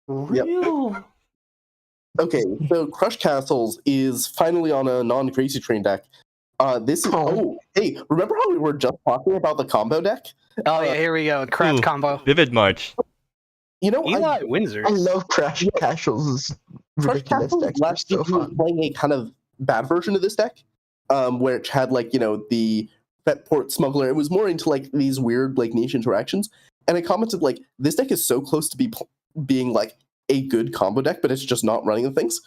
Real? Okay, so Crush Castles is finally on a non-Crazy Train deck. This is hey, remember how we were just talking about the combo deck? Oh yeah, here we go. Crash Ooh. combo. Vivid March. You know, Eli Windsor. I love Crash Castles. Crush Ridiculous Castles decks are last so week we were fun. playing a kind of bad version of this deck, where it had like the Vetport Smuggler. It was more into like these weird like niche interactions, and I commented like this deck is so close to being like a good combo deck, but it's just not running the things.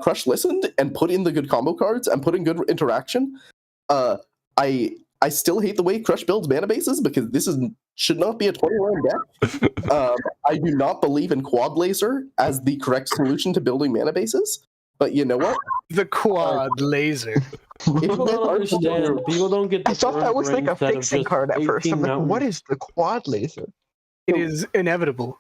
Crush listened and put in the good combo cards and put in good interaction. I still hate the way Crush builds mana bases because this should not be a 20-line deck. I do not believe in Quad Laser as the correct solution to building mana bases. But you know what? The quad laser. People don't understand. People don't get the I thought that was like a instead of fixing just card at first. 18 I'm like, what mountains. is the quad laser? It is inevitable.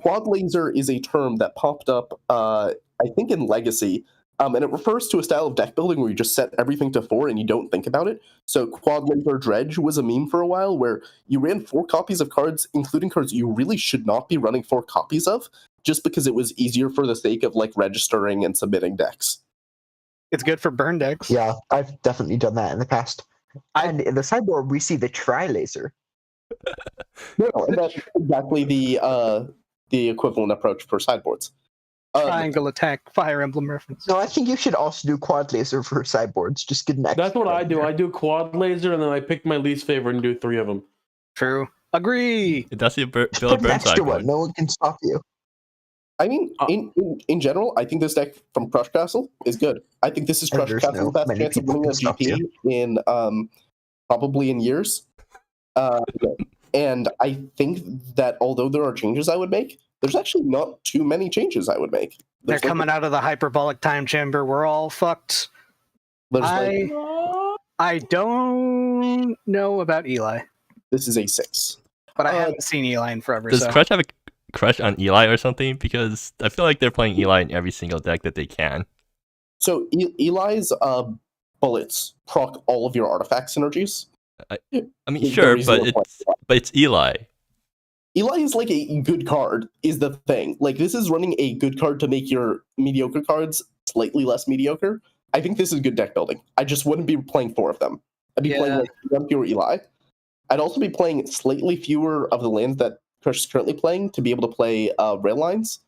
Quad Laser is a term that popped up, I think, in Legacy. And it refers to a style of deck building where you just set everything to 4 and you don't think about it. So Quad Laser Dredge was a meme for a while where you ran 4 copies of cards, including cards you really should not be running 4 copies of, just because it was easier for the sake of like registering and submitting decks. It's good for burn decks. Yeah, I've definitely done that in the past. And in the sideboard, we see the tri laser. No, and that's exactly the equivalent approach for sideboards. Triangle attack, Fire Emblem reference. No, I think you should also do quad laser for sideboards. Just get an extra. That's what I do. I do Quad Laser, and then I pick my least favorite and do 3 of them. True. Agree. It does build Just a put an burn extra cycle. one. No one can stop you. I mean, in general, I think this deck from Crush Castle is good. I think this is And Crush there's Castle's no best many chance of people winning a can stop GP in probably in years. And I think that although there are changes I would make, there's actually not too many changes I would make. They're There's like- coming out of the hyperbolic time chamber. We're all fucked. there's like- I don't know about Eli, this is a 6. but I haven't seen Eli in forever. Does So Crush have a crush on Eli or something? Because I feel like they're playing Eli in every single deck that they can. So Eli's bullets proc all of your artifact synergies. I mean, The sure, reason but we're it's Eli. Eli is like a good card, is the thing. Like, this is running a good card to make your mediocre cards slightly less mediocre. I think this is good deck building. I just wouldn't be playing 4 of them. I'd be playing like 1 fewer Eli. I'd also be playing slightly fewer of the lands that Crush is currently playing to be able to play rail lines.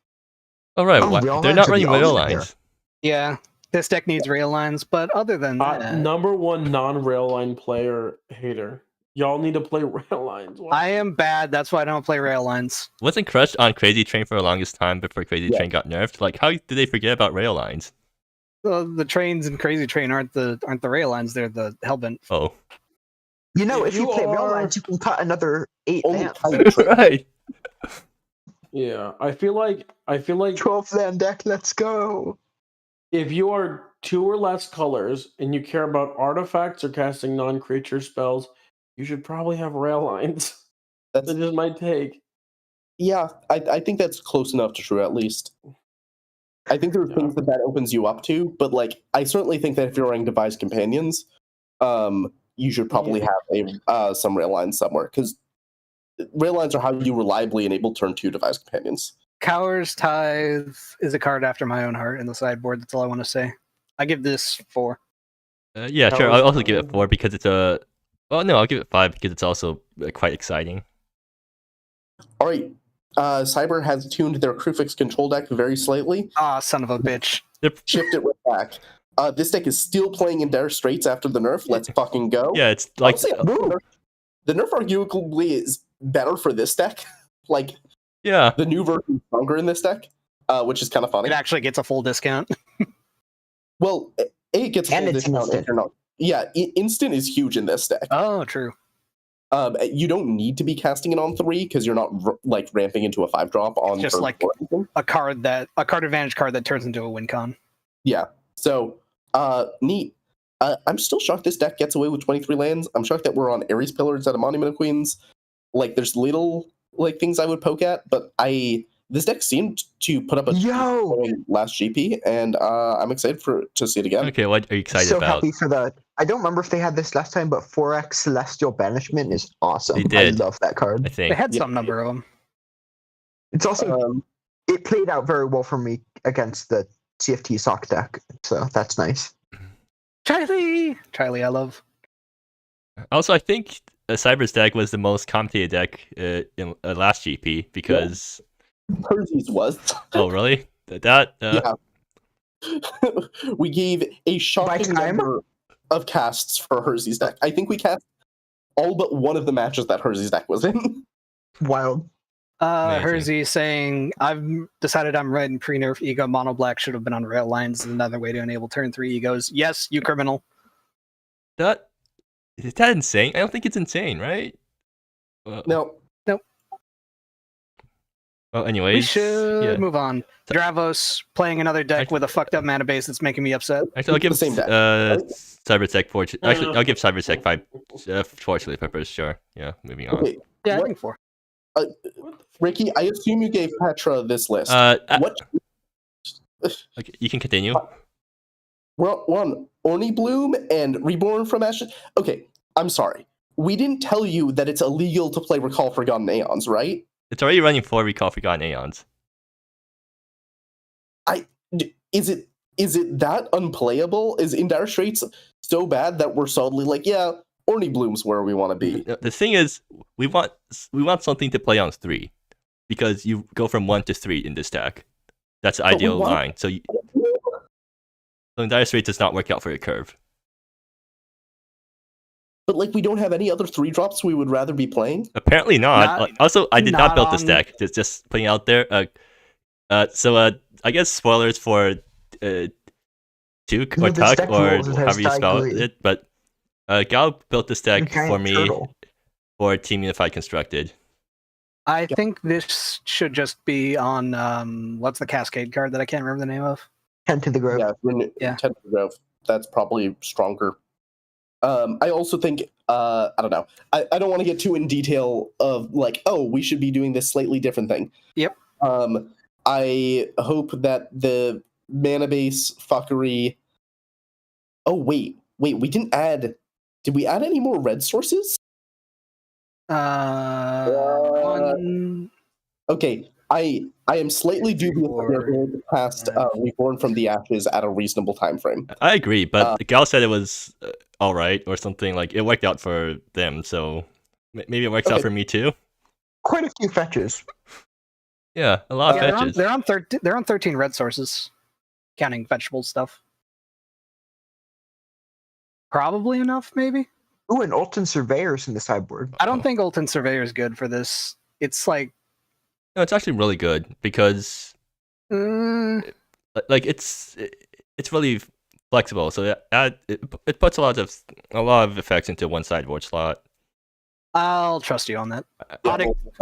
Oh, right. Oh, rail They're lines not are the running rail ultimate lines. yeah, this deck needs rail lines. But other than that, Number 1 non-rail line player hater. Y'all need to play rail lines. Why? I am bad. That's why I don't play rail lines. Wasn't Crush on Crazy Train for the longest time before Crazy Yeah. Train got nerfed? Like, how did they forget about rail lines? The trains in Crazy Train aren't the rail lines. They're the Hellbent. Oh. You know, if you play rail are- lines, you can cut another 8 Only lands. kite trick. Right. Yeah, I feel like 12 land deck, let's go. if you are 2 or less colors and you care about artifacts or casting non-creature spells, you should probably have rail lines. That's That just my take. yeah. I think that's close enough to true at least. I think there are things that opens you up to, but like I certainly think that if you're running devised companions, you should probably have some rail lines somewhere because rail lines are how you reliably enable turn 2 devised companions. Cower's Tithe is a card after my own heart in the sideboard. That's all I want to say. I give this 4. Yeah, That sure. was I'll also give it fine. 4 because it's a. Well, no, I'll give it 5 because it's also quite exciting. All right, Cyber has tuned their Crufix control deck very slightly. Ah, son of a bitch. Shift it right back. This deck is still playing in Dire Straits after the nerf. Let's fucking go. Yeah, it's like Honestly, the nerf arguably is better for this deck. Like yeah. the new version is stronger in this deck, which is kind of funny. It actually gets a full discount. Well, it gets a And full it's discount if instant. you're not. Yeah, instant is huge in this deck. Oh, true. You don't need to be casting it on 3 because you're not like ramping into a 5-drop on Just turn like 4 or anything. A card advantage card that turns into a win con. Yeah. So, neat. I'm still shocked this deck gets away with 23 lands. I'm shocked that we're on Ares Pillar instead of Monument of Queens. Like, there's little like things I would poke at, but this deck seemed to put up a last GP, and I'm excited to see it again. Okay, what are you excited So about? happy for that. I don't remember if they had this last time, but 4x Celestial Banishment is awesome. They did. I love that card. I think They had some number of them. It's also it played out very well for me against the CFT sock deck, so that's nice. Charlie, I love. Also, I think Cyber's deck was the most commentated deck in last GP because Percy's was. Oh, really? That yeah. We gave a shocking time? number of casts for Hersey's deck. I think we cast all but one of the matches that Hersey's deck was in. Wild. Amazing. Hersey saying, I've decided I'm red and pre-nerf ego. Mono black should have been on rail lines. Another way to enable turn 3 egos. Yes, you criminal. Is that insane? I don't think it's insane, right? No. Well, anyways, We should move on. Dravos playing another deck with a fucked up mana base that's making me upset. Actually, I'll give The same deck. Cyber's deck Actually, I'll give Cyber's deck 5 4 chili peppers. Sure. Yeah. Moving on. Okay. Yeah, What- I think 4. Ricky, I assume you gave Petra this list. What? Okay, you can continue. We're on Orny Bloom and Reborn from Ashes. Okay, I'm sorry. We didn't tell you that it's illegal to play Recall Forgotten Aeons, right? It's already running 4 Recall Forgotten Aeons. Is it that unplayable? Is in Dire Straits so bad that we're suddenly like, yeah, Orny Bloom's where we want to be? The thing is, we want something to play on 3 because you go from 1 to 3 in this deck. That's the ideal line. So in Dire Straits does not work out for your curve. But like, we don't have any other 3-drops we would rather be playing. Apparently not. Also, I did not build this deck. Just putting it out there. I guess spoilers for Tuke or Tuck or however you spell it. But Gal built this deck for me for Team Unified Constructed. I think this should just be on what's the Cascade card that I can't remember the name of? Tent to the Grove. Yeah, Tent to the Grove. That's probably stronger. I also think, I don't know. I don't want to get too in detail of like, oh, we should be doing this slightly different thing. Yep. I hope that the mana base fuckery. Oh, wait. We didn't add. Did we add any more red sources? One. Okay. I am slightly dubious that they're going to cast Reborn from the Ashes at a reasonable time frame. I agree, but Gal said it was all right or something. Like it worked out for them, so maybe it works out for me too. Quite a few fetches. Yeah, a lot of fetches. They're on 13 red sources, counting vegetable stuff. Probably enough, maybe. Ooh, and Ulton Surveyor's in the sideboard. I don't think Ulton Surveyor is good for this. It's like no, it's actually really good because like it's really flexible, so it puts a lot of effects into one sideboard slot. I'll trust you on that.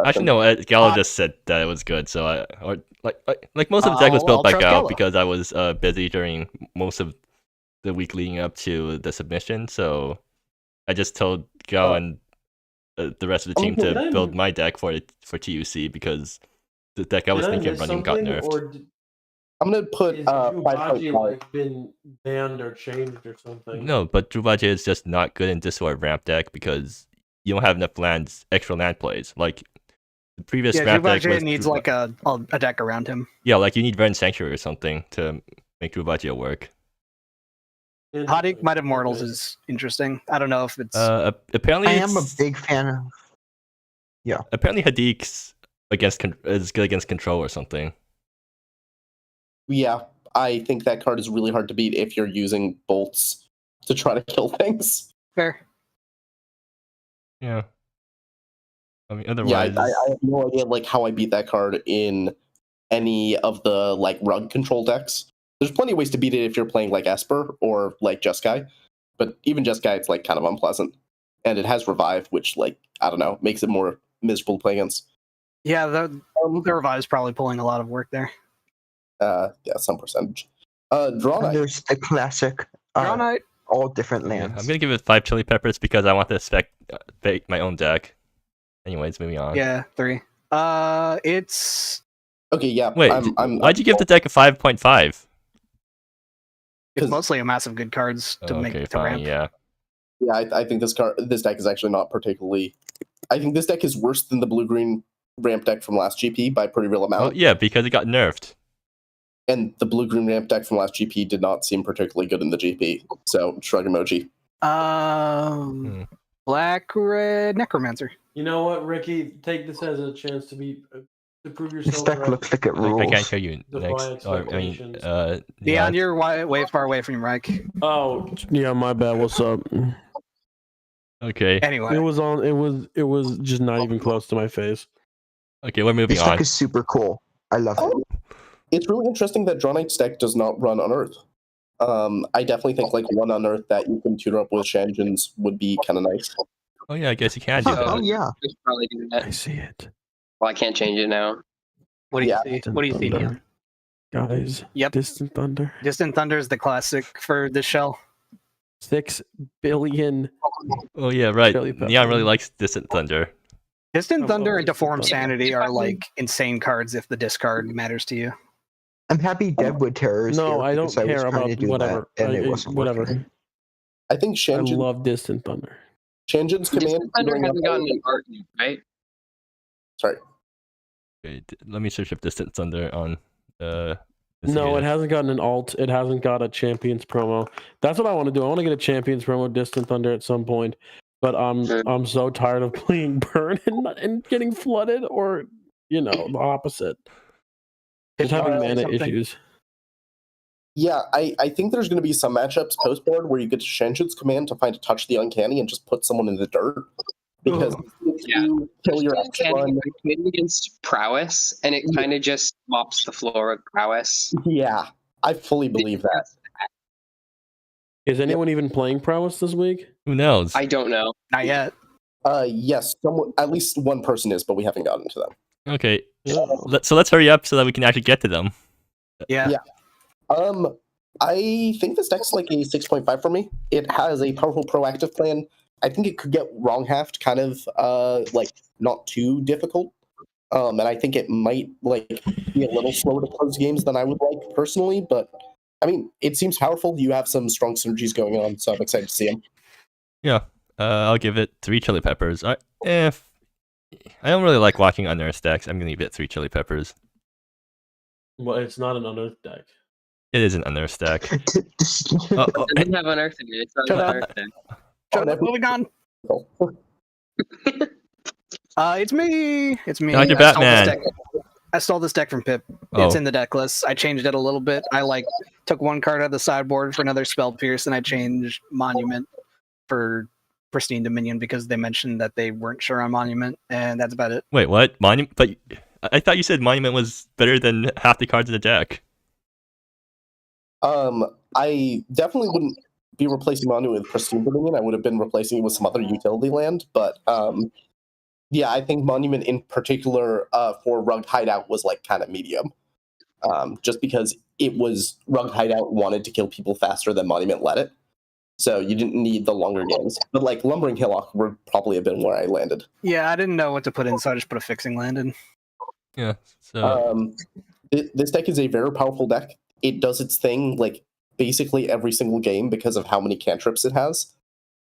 Actually, no. Gallo just said that it was good, so like most of the deck was built by Gallo because I was busy during most of the week leading up to the submission, so I just told Gallo and the rest of the team to build my deck for TUC because the deck I was thinking of running got nerfed. I'm gonna put like been banned or changed or something. No, but Drubaji is just not good in this sort of ramp deck because you don't have enough extra land plays. Like the previous ramp deck needs like a deck around him. Yeah, like you need Ren Sanctuary or something to make Drubaji work. Hadik Might of Mortals is interesting. I don't know if it's. Apparently, I am a big fan of. Yeah. Apparently, Hadik's is good against control or something. Yeah, I think that card is really hard to beat if you're using bolts to try to kill things. Fair. Yeah. I mean, otherwise. Yeah, I have no idea like how I beat that card in any of the like rug control decks. There's plenty of ways to beat it if you're playing like Esper or like Jeskai, but even Jeskai it's like kind of unpleasant, and it has revive, which like I don't know makes it more miserable to play against. Yeah, the revive is probably pulling a lot of work there. Yeah, some percentage. Draw Knight. There's the classic. Draw Knight. All different lands. I'm gonna give it 5 chili peppers because I want to bake my own deck. Anyways, moving on. Yeah, 3. It's okay. Yeah. Wait, why'd you give the deck a 5.5? It's mostly a massive good cards to make to ramp. Yeah. Yeah, I think this deck is actually not particularly. I think this deck is worse than the blue-green ramp deck from last GP by a pretty real amount. Oh, yeah, because it got nerfed. And the blue-green ramp deck from last GP did not seem particularly good in the GP. So shrug emoji. Black-red Necromancer. You know what, Ricky? Take this as a chance to prove yourself. This deck looks like it rules. I can't hear you next. Leon, you're way far away from your mic. Oh, yeah, my bad. What's up? Okay. Anyway, it was just not even close to my face. Okay, we're moving this on. deck is super cool. I love it. It's really interesting that Draw Knight's deck does not run Unearth. I definitely think like one Unearth that you can tutor up with Shangens would be kind of nice. Oh yeah, I guess you can do that. Oh yeah, probably do that. I see it. Well, I can't change it now. What do you see? What do you see, Leon? Guys, Yep. Distant Thunder. Distant Thunder is the classic for this shell. 6 billion. Oh yeah, right. Neon really likes Distant Thunder. Distant Thunder and Deformed Sanity are like insane cards if the discard matters to you. I'm happy Deadwood Terror is No, here I don't because care was trying about to do whatever. that, and it wasn't whatever. working. I think I Shangen, love Distant Thunder. Shangen's command. Distant Thunder hasn't gotten an art yet, right? Sorry. Okay, let me search up Distant Thunder on. No, it hasn't gotten an alt. It hasn't got a Champions promo. That's what I want to do. I want to get a Champions promo Distant Thunder at some point. But I'm so tired of playing Burn and getting flooded, or the opposite. Just having mana issues. Yeah, I think there's going to be some matchups post-board where you get to Shangen's command to find a Touch the Uncanny and just put someone in the dirt. Because you kill your Uncanny against prowess, and it kind of just mops the floor with prowess. Yeah, I fully believe that. Is anyone even playing prowess this week? Who knows? I don't know. Not yet. Yes, at least one person is, but we haven't gotten to them. Okay, so let's hurry up so that we can actually get to them. Yeah. I think this deck's like a 6.5 for me. It has a powerful proactive plan. I think it could get wrong halved kind of like not too difficult. And I think it might like be a little slower to close games than I would like personally, but I mean, it seems powerful. You have some strong synergies going on, so I'm excited to see them. Yeah, I'll give it 3 chili peppers. If I don't really like watching unearthed decks, I'm gonna give it 3 chili peppers. Well, it's not an unearthed deck. It is an unearthed deck. It doesn't have unearthed in it. It's not an unearthed deck. Shut up, moving on. It's me. Dr. Batman. I stole this deck from Pip. Oh. It's in the deck list. I changed it a little bit. I took one card out of the sideboard for another Spell Pierce, and I changed Monument for Pristine Dominion because they mentioned that they weren't sure on Monument, and that's about it. Wait, what? Monument? But I thought you said Monument was better than half the cards in the deck. I definitely wouldn't be replacing Monument with Pristine Dominion. I would have been replacing it with some other utility land, but yeah, I think Monument in particular for Rugged Hideout was like kind of medium. Just because it was Rugged Hideout wanted to kill people faster than Monument let it. So you didn't need the longer games. But like Lumbering Hillock would probably have been where I landed. Yeah, I didn't know what to put in, so I just put a fixing land in. Yeah. So this deck is a very powerful deck. It does its thing like basically every single game because of how many cantrips it has.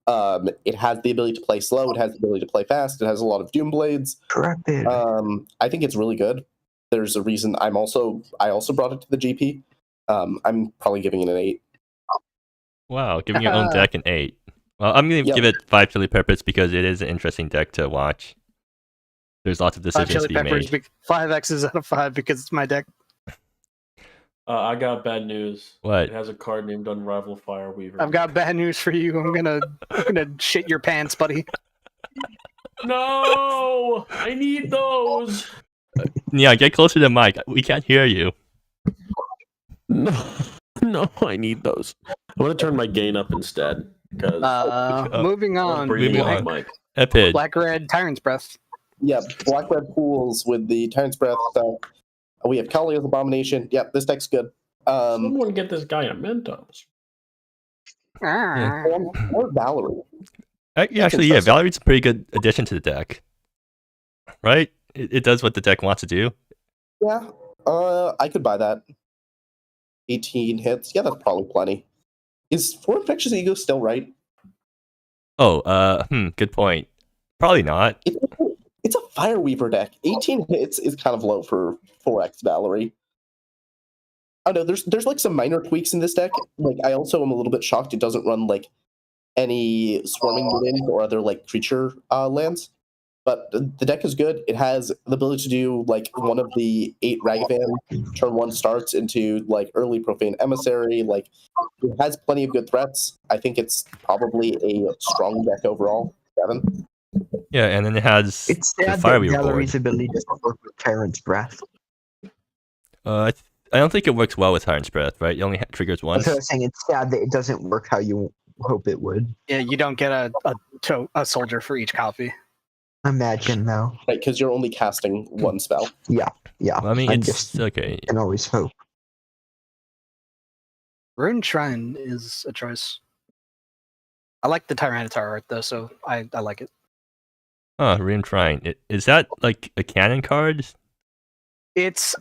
It has the ability to play slow. It has the ability to play fast. It has a lot of Doom Blades. Corrected. I think it's really good. There's a reason I also brought it to the GP. I'm probably giving it an 8. Wow, giving your own deck an 8. Well, I'm going to give it 5 Chili Peppers because it is an interesting deck to watch. There's lots of decisions to be made. 5 X's out of 5 because it's my deck. I got bad news. What? It has a card named Unrivaled Fireweaver. I've got bad news for you. I'm gonna shit your pants, buddy. No! I need those! Yeah, get closer to the mic. We can't hear you. No, I need those. I'm gonna turn my gain up instead. Moving on. Mike. Epid. Black Red Tyrant's Breath. Yeah, Black Red Pools with the Tyrant's Breath. We have Kalia's Abomination. Yep, this deck's good. Someone get this guy a Mentos. Or Valerie. Actually, yeah, Valerie's a pretty good addition to the deck. Right? It does what the deck wants to do. Yeah, I could buy that. 18 hits. Yeah, that's probably plenty. Is 4 Infectious Ego still right? Oh, good point. Probably not. It's a Fireweaver deck. 18 hits is kind of low for 4X Valerie. I don't know, there's like some minor tweaks in this deck. Like, I also am a little bit shocked it doesn't run like any Swarming Wind or other like creature lands. But the deck is good. It has the ability to do like one of the 8 Ragavan turn 1 starts into like early Profane Emissary. Like, it has plenty of good threats. I think it's probably a strong deck overall. 7. Yeah, and then it has It's the sad that Fireweaver Valerie's board. ability doesn't work with Tyrant's Breath. I don't think it works well with Tyrant's Breath, right? It only triggers once. That's what I was saying. It's sad that it doesn't work how you hope it would. Yeah, you don't get a soldier for each copy. Imagine though. Right, because you're only casting one spell. Yeah. Well, I mean, I'm it's just okay. can always hope. Rune Shrine is a choice. I like the Tyranitar art though, so I like it. Rune Shrine. Is that like a cannon card? It's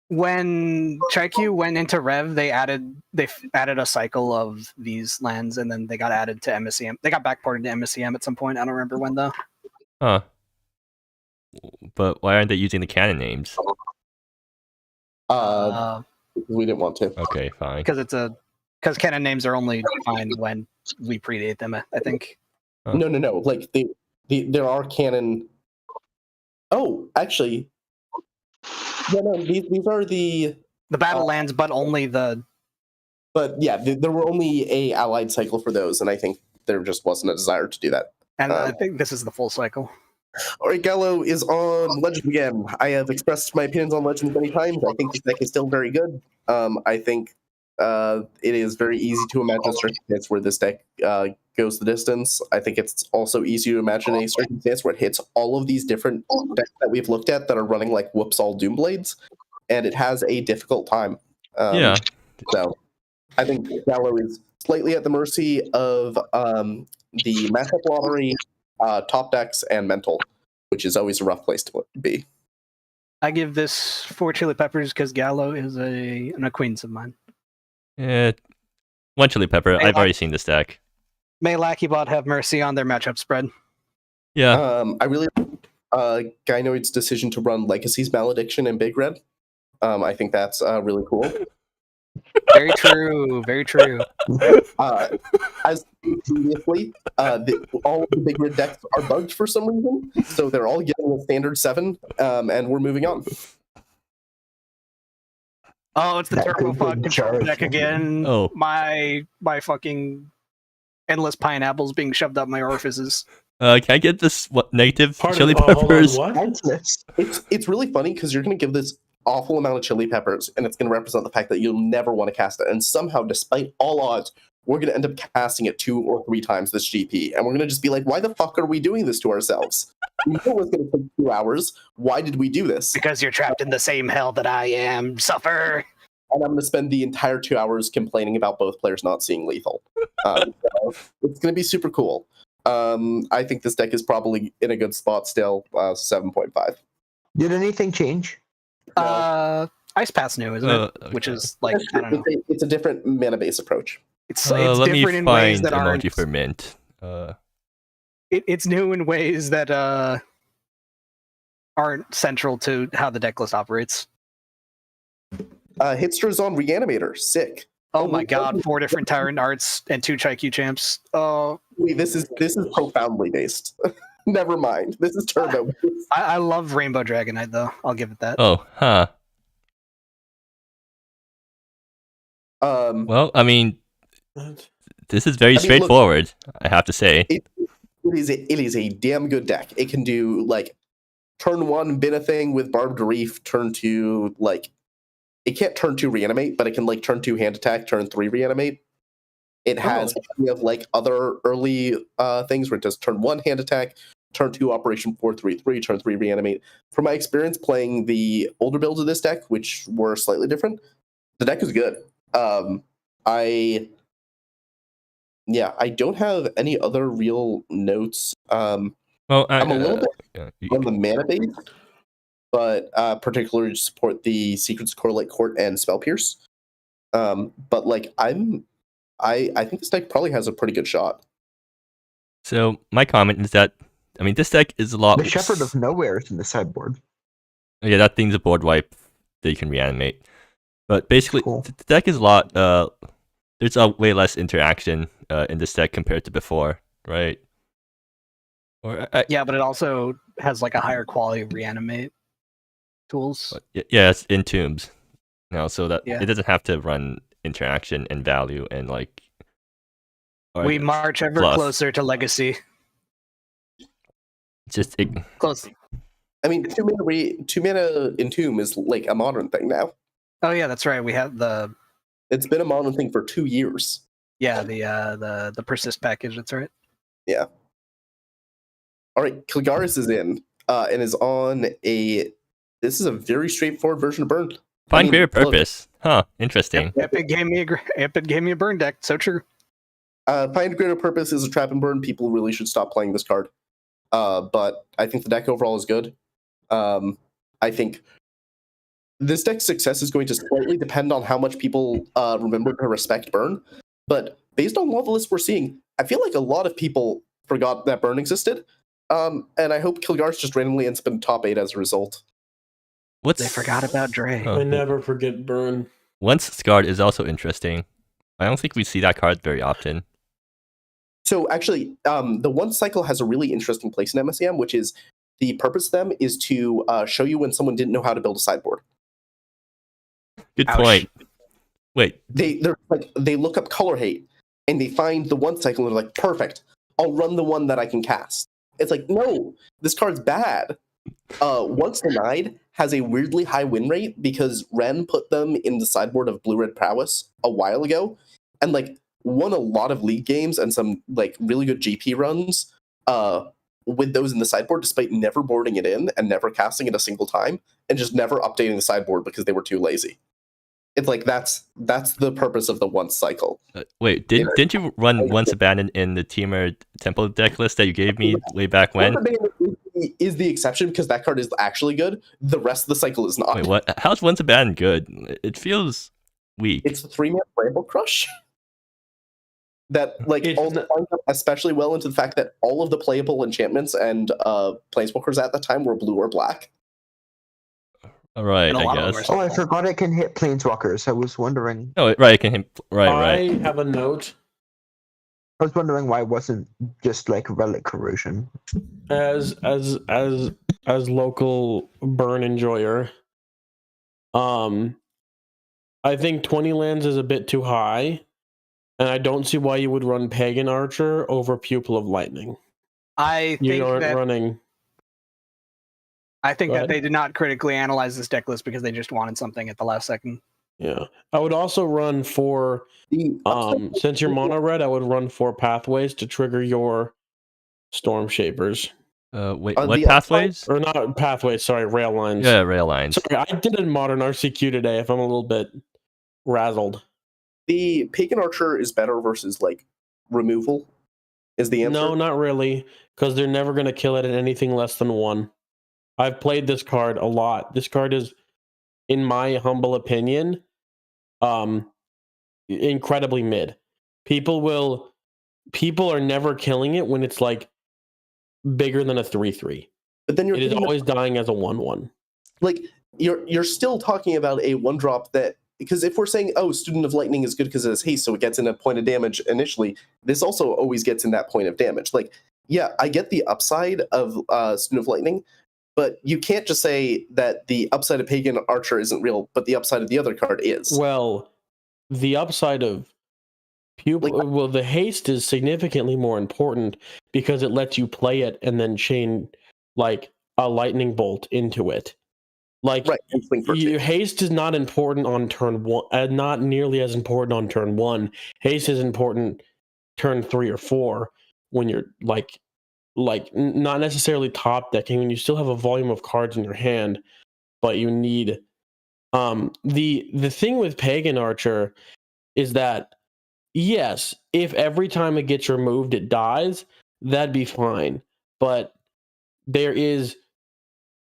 when Chaikyu went into Rev, they added a cycle of these lands, and then they got added to MSEM. They got backported to MSEM at some point. I don't remember when though. Huh. But why aren't they using the canon names? We didn't want to. Okay, fine. Because canon names are only fine when we predate them. I think. Huh. No. Like there are canon. Oh, actually, no. These are the battle lands, but only the. But yeah, there were only a allied cycle for those, and I think there just wasn't a desire to do that. And I think this is the full cycle. All right, Gallo is on Legend again. I have expressed my opinions on Legend many times. I think this deck is still very good. I think it is very easy to imagine a circumstance where this deck goes the distance. I think it's also easy to imagine a circumstance where it hits all of these different decks that we've looked at that are running like whoops all Doom Blades, and it has a difficult time. Yeah. So I think Gallo is slightly at the mercy of the matchup lottery, top decks, and mental, which is always a rough place to be. I give this 4 Chili Peppers because Gallo is an acquaintance of mine. Yeah. 1 Chili Pepper. I've already seen this deck. May Lackybot have mercy on their matchup spread. Yeah. I really Gynoid's decision to run Legacy's Malediction and Big Red. I think that's really cool. Very true. Very true. As previously, all of the Big Red decks are bugged for some reason, so they're all getting a standard 7, and we're moving on. Oh, it's the Turbo Fog control deck again. Oh. My fucking endless pineapples being shoved up my orifices. Can I get this negative Pardon, Chili hold on, Peppers? what? It's really funny because you're going to give this awful amount of chili peppers, and it's going to represent the fact that you'll never want to cast it. And somehow, despite all odds, we're going to end up casting it 2 or 3 times this GP, and we're going to just be like, why the fuck are we doing this to ourselves? We knew it was going to take 2 hours. Why did we do this? Because you're trapped in the same hell that I am. Suffer. And I'm going to spend the entire 2 hours complaining about both players not seeing lethal. So it's going to be super cool. I think this deck is probably in a good spot still. 7.5. Did anything change? No. Ice Path's new, isn't it? Okay. Which is like, I don't know. It's a different mana base approach. It's let me different in ways find that aren't. emoji for mint. It's new in ways that aren't central to how the deck list operates. Hitster's on Reanimator. Sick. Oh my god, 4 different Tyrant Arts and 2 Chaiku champs. Oh, Wait, this is profoundly based. Never mind. This is turbo. I love Rainbow Dragonite though. I'll give it that. Oh, huh. Well, I mean, this is very straightforward, I have to say. It is a damn good deck. It can do like turn 1 bin a thing with Barbed Reef, turn 2 like it can't turn 2 reanimate, but it can like turn 2 hand attack, turn 3 reanimate. It has plenty of like other early things where it does turn 1 hand attack, turn 2 Operation 4-3-3, turn 3 reanimate. From my experience playing the older builds of this deck, which were slightly different, the deck is good. I don't have any other real notes. Well, I'm a little bit on the mana base, but particularly to support the Secrets Correlate Court and Spell Pierce. But like I think this deck probably has a pretty good shot. So my comment is that I mean this deck is a lot. The Shepherd of Nowhere is in the sideboard. Yeah, that thing's a board wipe that you can reanimate. But basically, the deck is a lot. There's a way less interaction in this deck compared to before, right? Yeah, but it also has like a higher quality of reanimate tools. Yeah, it's in tombs now, so that it doesn't have to run interaction and value and like. We march ever closer to legacy. Close. I mean, 2 mana Entomb is like a modern thing now. Oh yeah, that's right. We have the. It's been a modern thing for 2 years. Yeah, the persist package. That's right. Yeah. All right, Kilgaris is in and is on a. This is a very straightforward version of Burn. Find greater purpose. Huh? Interesting. Epic gave me a burn deck. So true. Find greater purpose is a trap and burn. People really should stop playing this card. But I think the deck overall is good. I think this deck's success is going to slightly depend on how much people remember to respect burn. But based on all the lists we're seeing, I feel like a lot of people forgot that burn existed. And I hope Kilgaris just randomly ends up in top 8 as a result. They forgot about Dre. I never forget burn. Once Scarred is also interesting. I don't think we see that card very often. So actually, the Once cycle has a really interesting place in MSEM, which is the purpose of them is to show you when someone didn't know how to build a sideboard. Good point. Wait, they look up color hate and they find the Once cycle and they're like, perfect, I'll run the one that I can cast. It's like, no, this card's bad. Once Denied has a weirdly high win rate because Ren put them in the sideboard of Blue-Red Prowess a while ago and like won a lot of league games and some like really good GP runs with those in the sideboard despite never boarding it in and never casting it a single time and just never updating the sideboard because they were too lazy. It's like that's the purpose of the Once cycle. Wait, didn't you run Once Abandoned in the Teamer Temple deck list that you gave me way back when? Is the exception because that card is actually good. The rest of the cycle is not. Wait, what? How's Once Abandoned good? It feels weak. It's a 3-mana Bramble Crush that like also finds up especially well into the fact that all of the playable enchantments and planeswalkers at that time were blue or black. All right, I guess. Oh, I forgot it can hit planeswalkers. I was wondering. Oh, right, it can hit. Right. I have a note. I was wondering why it wasn't just like relic corrosion. As local burn enjoyer, I think 20 lands is a bit too high, and I don't see why you would run Pagan Archer over Pupil of Lightning. I think you aren't that running. I think Go that ahead. they did not critically analyze this deck list because they just wanted something at the last second. Yeah, I would also run for The upside since you're mono red, I would run 4 pathways to trigger your storm shapers. Wait, the what upside- pathways? Or not pathways, sorry, rail lines. Yeah, rail lines. Sorry, I did a modern RCQ today if I'm a little bit razzled. the Pagan Archer is better versus like removal. Is the answer? No, not really, because they're never going to kill it at anything less than 1. I've played this card a lot. This card is, in my humble opinion, incredibly mid. People are never killing it when it's like bigger than a 3/3. But then It is always dying as a 1/1. like you're still talking about a 1-drop that, because if we're saying, oh, Student of Lightning is good because it has haste, so it gets in a point of damage initially, this also always gets in that point of damage. Like, yeah, I get the upside of Student of Lightning, but you can't just say that the upside of Pagan Archer isn't real, but the upside of the other card is. Well, the upside of Pupil, the haste is significantly more important because it lets you play it and then chain like a lightning bolt into it. Like, Right, and swing for two. haste is not important on turn 1, not nearly as important on turn 1. Haste is important turn 3 or 4 when you're like not necessarily top decking, when you still have a volume of cards in your hand, but you need the thing with Pagan Archer is that, yes, if every time it gets removed it dies, that'd be fine. But there is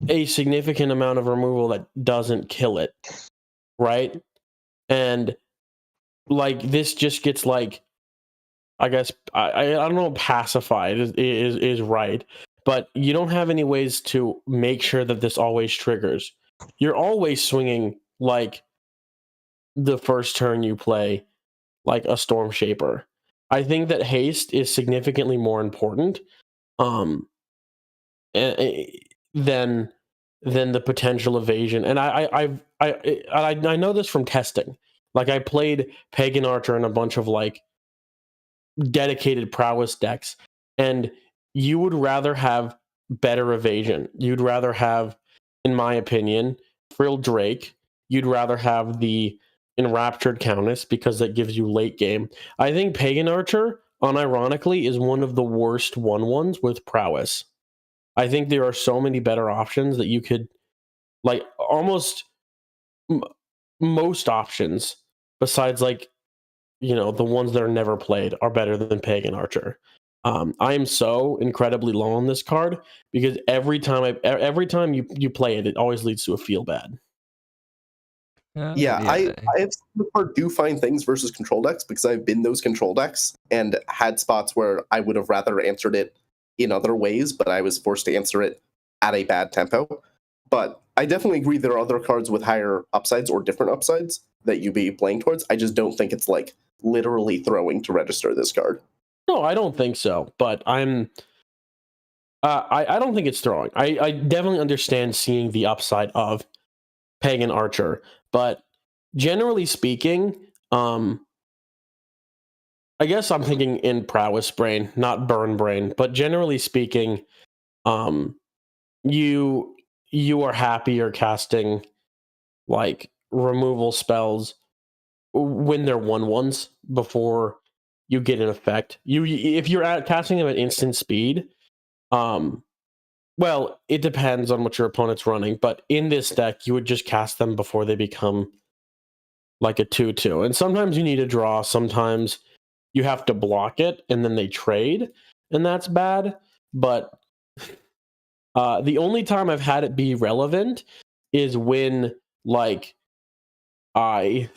a significant amount of removal that doesn't kill it, right? And like this just gets like, I guess I don't know, pacified is right, but you don't have any ways to make sure that this always triggers. You're always swinging like the first turn you play like a Storm Shaper. I think that haste is significantly more important than the potential evasion. And I know this from testing. Like I played Pagan Archer in a bunch of like dedicated prowess decks, and you would rather have better evasion. You'd rather have, in my opinion, Frill Drake. You'd rather have the Enraptured Countess because that gives you late game. I think Pagan Archer, unironically, is one of the worst 1/1s with prowess. I think there are so many better options that you could, like, almost most options besides like, you know, the ones that are never played are better than Pagan Archer. I am so incredibly low on this card because every time you play it, it always leads to a feel bad. Yeah, I have seen the card do fine things versus control decks because I've been those control decks and had spots where I would have rather answered it in other ways, but I was forced to answer it at a bad tempo. But I definitely agree there are other cards with higher upsides or different upsides that you'd be playing towards. I just don't think it's like literally throwing to register this card. No, I don't think so. But I don't think it's throwing. I definitely understand seeing the upside of Pagan Archer, but generally speaking, I guess I'm thinking in prowess brain, not burn brain, but generally speaking, you are happier casting like removal spells when they're 1/1s before you get an effect. If you're casting them at instant speed, well, it depends on what your opponent's running, but in this deck, you would just cast them before they become like a 2/2. And sometimes you need a draw, sometimes you have to block it, and then they trade, and that's bad. But the only time I've had it be relevant is when, like, I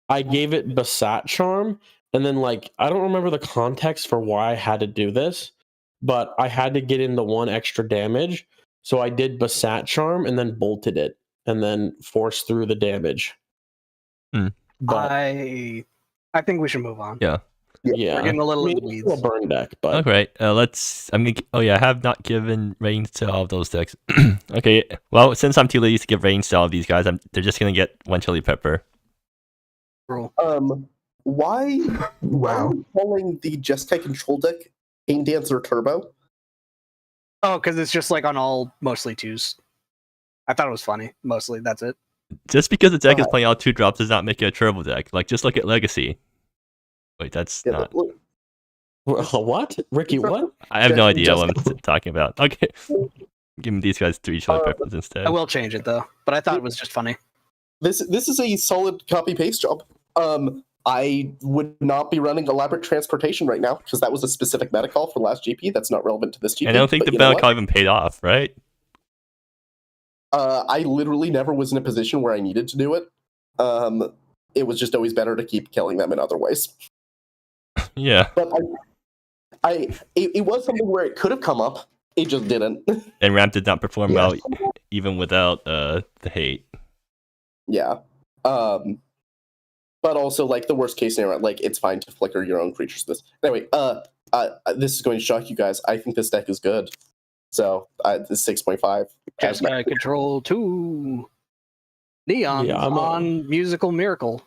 gave it Basat Charm, and then, like, I don't remember the context for why I had to do this, but I had to get in the 1 extra damage, so I did Basat Charm and then bolted it, and then forced through the damage. But I think we should move on. yeah, We're getting a little in the it's weeds. a burn deck, but okay. Let's. Oh yeah, I have not given ratings to all of those decks. Okay. Well, since I'm too lazy to give ratings to all of these guys, they're just gonna get 1 chili pepper. Rule. Why Wow. are you calling the Jeskai control deck King Dancer Turbo? Oh, because it's just like on all mostly 2s. I thought it was funny. Mostly, that's it. Just because the deck is playing all 2-drops does not make it a turbo deck. Like, just look at Legacy. Wait, that's not. What? Ricky, what? I have no idea what I'm talking about. Okay. Give me these guys 3 chili peppers instead. I will change it, though. But I thought it was just funny. This is a solid copy-paste job. I would not be running elaborate transportation right now, because that was a specific meta call for last GP. That's not relevant to this GP. And I don't think the meta call even paid off, right? I literally never was in a position where I needed to do it. It was just always better to keep killing them in other ways. Yeah. But it was something where it could have come up. It just didn't. And Ramp did not perform well, even without the hate. Yeah. But also, like, the worst case scenario, like, it's fine to flicker your own creatures. Anyway, this is going to shock you guys. I think this deck is good. So, this is 6.5. Just Control 2. Neon on Musical Miracle.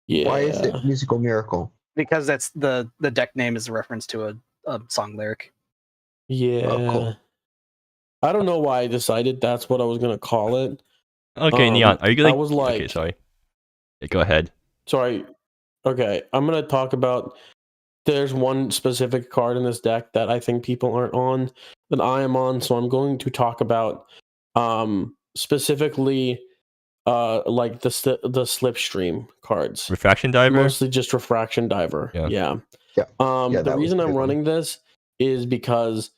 Yeah. Why is it Musical Miracle? Because that's the deck name is a reference to a song lyric. Yeah. Oh, cool. I don't know why I decided that's what I was going to call it. Okay, Neon, are you going to... I was like... Okay, sorry. Yeah, go ahead. Sorry. Okay, I'm going to talk about... There's one specific card in this deck that I think people aren't on, that I am on, so I'm going to talk about specifically like the Slipstream cards. Refraction Diver? Mostly just Refraction Diver. Yeah. The reason I'm running this is because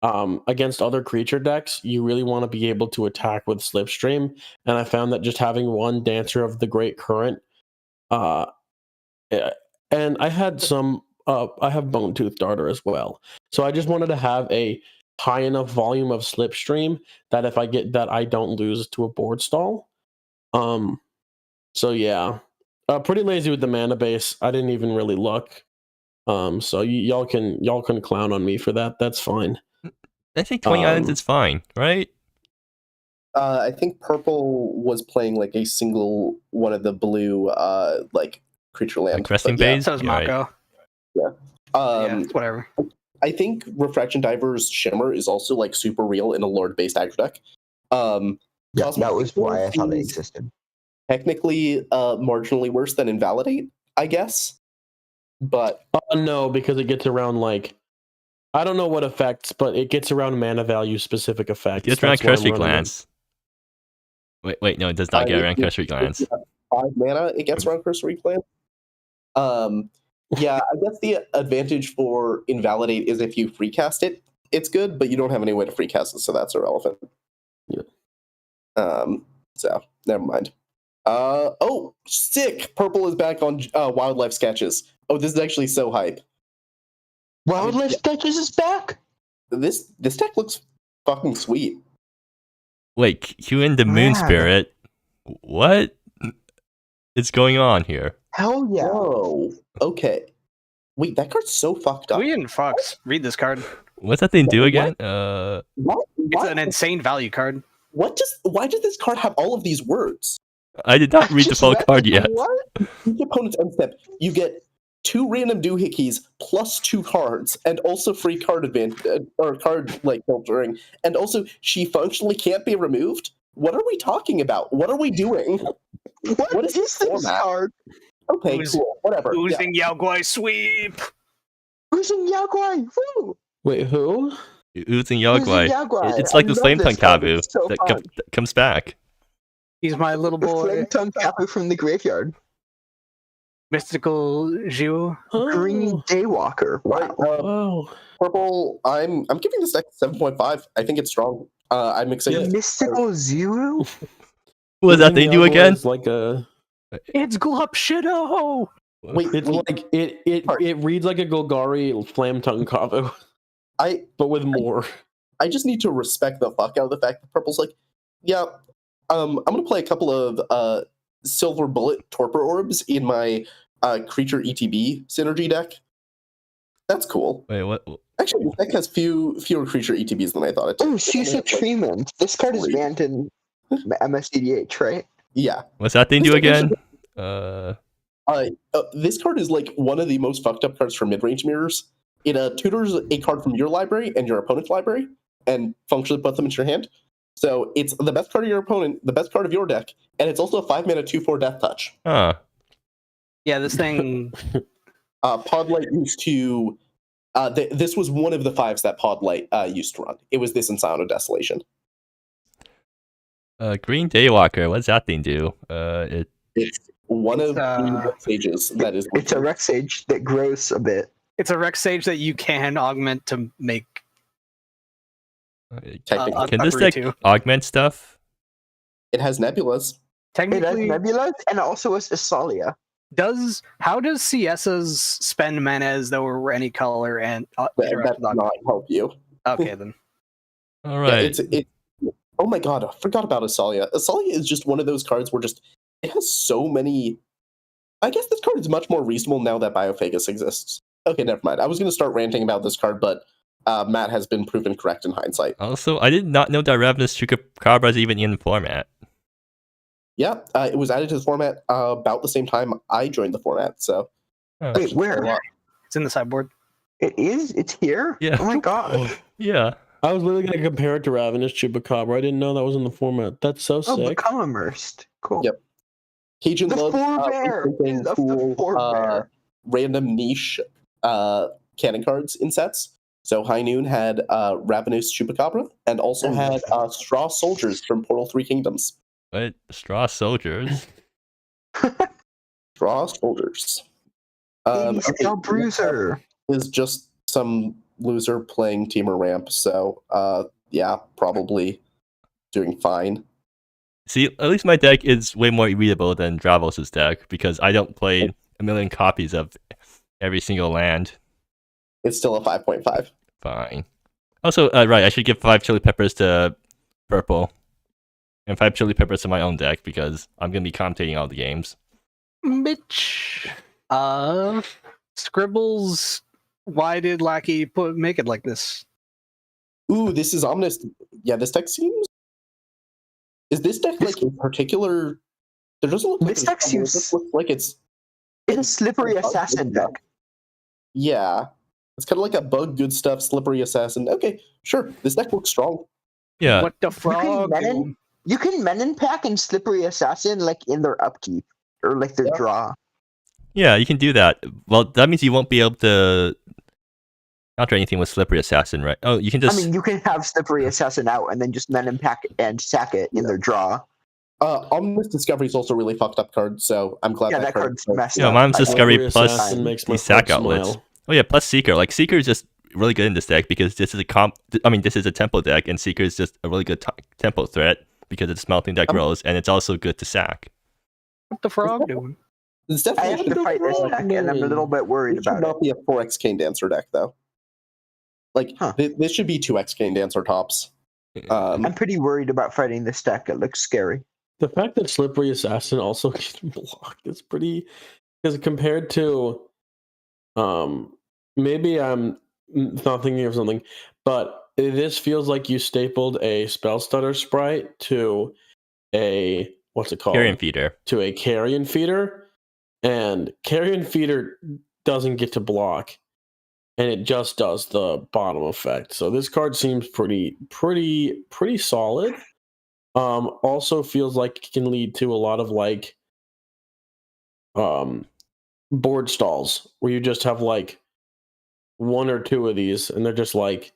against other creature decks, you really want to be able to attack with Slipstream, and I found that just having one Dancer of the Great Current, and I had some, I have Bone Tooth Darter as well, so I just wanted to have a high enough volume of Slipstream that if I get that, I don't lose to a board stall. So yeah, pretty lazy with the mana base. I didn't even really look. So y'all can clown on me for that. That's fine. I think 20 islands is fine, right? I think Purple was playing like a single one of the blue like creature land. Like Resting Bays? So is Mako. Yeah. Whatever. I think Refraction Diver's Shimmer is also like super real in a Lord-based aggro deck. Yeah, that was why I thought it existed. Technically, marginally worse than Invalidate, I guess. But no, because it gets around like, I don't know what effects, but it gets around mana value specific effects. It gets around Cursory Glance. Wait, no, it does not get around Cursory Glance. 5 mana, it gets around Cursory Glance. Yeah, I guess the advantage for Invalidate is if you free cast it, it's good, but you don't have any way to free cast it, so that's irrelevant. Yeah. So never mind. Oh, sick! Purple is back on Wildlife Sketches. Oh, this is actually so hype. Wildlife Sketches is back? This deck looks fucking sweet. Wait, Q in the Moon Spirit? What is going on here? Hell yeah. Whoa. Okay. Wait, that card's so fucked up. We and Fox, read this card. What's that thing do again? What? It's an insane value card. Why does this card have all of these words? I did not read the full card yet. What? Each opponent's end step, you get 2 random doohickeys plus 2 cards, and also free card advantage or card like filtering, and also she functionally can't be removed. What are we talking about? What are we doing? What is this card? Okay, cool. Whatever. Oozing Yao Guai sweep. Oozing Yao Guai. Woo! Wait, who? Oozing Yao Guai. It's like the Flame Tongue Kabu that comes back. He's my little boy. Flame Tongue Kabu from the graveyard. Mystical Jiu. Green Daywalker. Wow. Purple. I'm giving this deck 7.5. I think it's strong. I'm excited. Yeah. Mystical Zero. What does that thing do again? Like a. It's Glup Shido. Wait, like it reads like a Golgari Flame Tongue Kavu. But with more. I just need to respect the fuck out of the fact that Purple's like, yeah, I'm gonna play a couple of Silver Bullet Torpor Orbs in my creature ETB synergy deck. That's cool. Wait, what? Actually, this deck has fewer creature ETBs than I thought it did. Oh, Susa Tremont. This card is banned in MSEDH, right? Yeah. What's that thing do again? This card is like one of the most fucked up cards for mid-range mirrors. It tutors a card from your library and your opponent's library, and functionally put them into your hand. So it's the best card of your opponent, the best card of your deck, and it's also a 5-mana 2/4 Death Touch. Huh. Yeah, this thing. Podlight used to. This was one of the 5s that Podlight used to run. It was this and Sound of Desolation. Green Daywalker. What does that thing do? It's one of the sages that is. It's a Rex Sage that grows a bit. It's a Rex Sage that you can augment to make. Technically, Can this deck augment stuff? it has nebulas. It has Technically, Nebula and it also has Isalia. how does CSs spend mana as though it were any color and That does not help you. Okay, then. All right. Oh my god, I forgot about Isalia. Isalia is just one of those cards where it has so many. I guess this card is much more reasonable now that Biophagus exists. Okay, never mind. I was going to start ranting about this card, but Matt has been proven correct in hindsight. Also, I did not know that Ravenous Chupacabra is even in the format. Yeah, it was added to the format about the same time I joined the format. So, Wait, where? It's in the sideboard. It is? It's here? Yeah. Oh my god. Yeah. I was literally going to compare it to Ravenous Chupacabra. I didn't know that was in the format. That's so Oh, sick. become immersed. Cool. Yep. Cajun The loves forebear! putting The cool forebear. random niche cannon cards in sets. So High Noon had Ravenous Chupacabra and also had Straw Soldiers from Portal 3 Kingdoms. What? Straw Soldiers? Straw Soldiers. Scale Bruiser. Is just some loser playing Teamer Ramp. So, yeah, probably doing fine. See, at least my deck is way more readable than Dravos' deck because I don't play a million copies of every single land. It's still a 5.5. Fine. Also, right, I should give 5 Chili Peppers to Purple and 5 Chili Peppers to my own deck because I'm going to be commentating all the games. Bitch. Scribbles. Why did Lackey make it like this? Ooh, this is ominous. Yeah, this deck seems. Is this deck like a particular? There doesn't look like This deck seems. This looks like it's a slippery assassin deck. Yeah, it's kind of like a bug, good stuff, slippery assassin. Okay, sure. This deck looks strong. Yeah. What the frog? You can Menin pack and slippery assassin like in their upkeep or like their draw. Yeah, you can do that. Well, that means you won't be able to counter anything with Slippery Assassin, right? Oh, you can just. I mean, you can have Slippery Assassin out and then just Menin pack and sack it in their draw. Ominous Discovery is also a really fucked up card, so I'm glad that card's messed up. Yeah, Ominous Discovery plus makes the sack outlets. Oh yeah, plus Seeker. Like Seeker is just really good in this deck because this is this is a tempo deck, and Seeker is just a really good tempo threat because it's smelting that grows, and it's also good to sack. What the frog doing? I have to fight this deck, and I'm a little bit worried about it. Should not be a 4x Cane Dancer deck, though. Like, this should be 2x Cane Dancer tops. I'm pretty worried about fighting this deck. It looks scary. The fact that Slippery Assassin also gets blocked is pretty... Because compared to... maybe I'm not thinking of something, but this feels like you stapled a Spell Stutter sprite to a... What's it called? Carrion Feeder. To a Carrion Feeder. And Carrion Feeder doesn't get to block. And it just does the bottom effect. So this card seems pretty solid. Also feels like it can lead to a lot of like board stalls where you just have like 1 or 2 of these and they're just like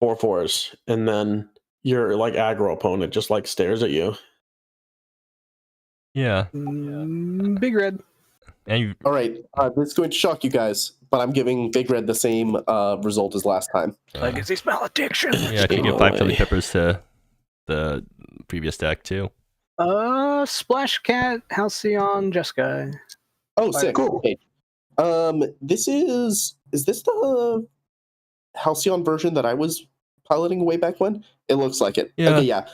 4/4s, and then your like aggro opponent just like stares at you. Yeah. Big Red. All right, this is going to shock you guys, but I'm giving Big Red the same result as last time. Legacy Maledictions. Yeah, I can give 5 Chili Peppers to the previous deck too. Splash Cat, Halcyon, Jessica. Oh, sick. Cool. Okay. This is this the Halcyon version that I was piloting way back when? It looks like it. Yeah. Okay, yeah.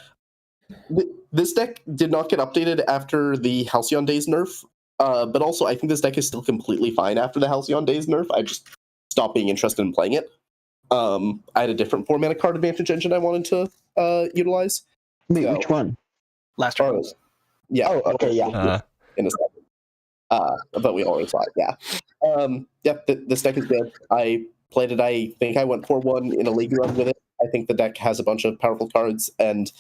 This deck did not get updated after the Halcyon Days nerf. But also, I think this deck is still completely fine after the Halcyon Days nerf. I just stopped being interested in playing it. I had a different 4-mana card advantage engine I wanted to utilize. Wait, which one? Last round. Yeah. Oh, okay, yeah. In a second. But we already saw it, yeah. This deck is good. I played it. I think I went 4-1 in a league run with it. I think the deck has a bunch of powerful cards and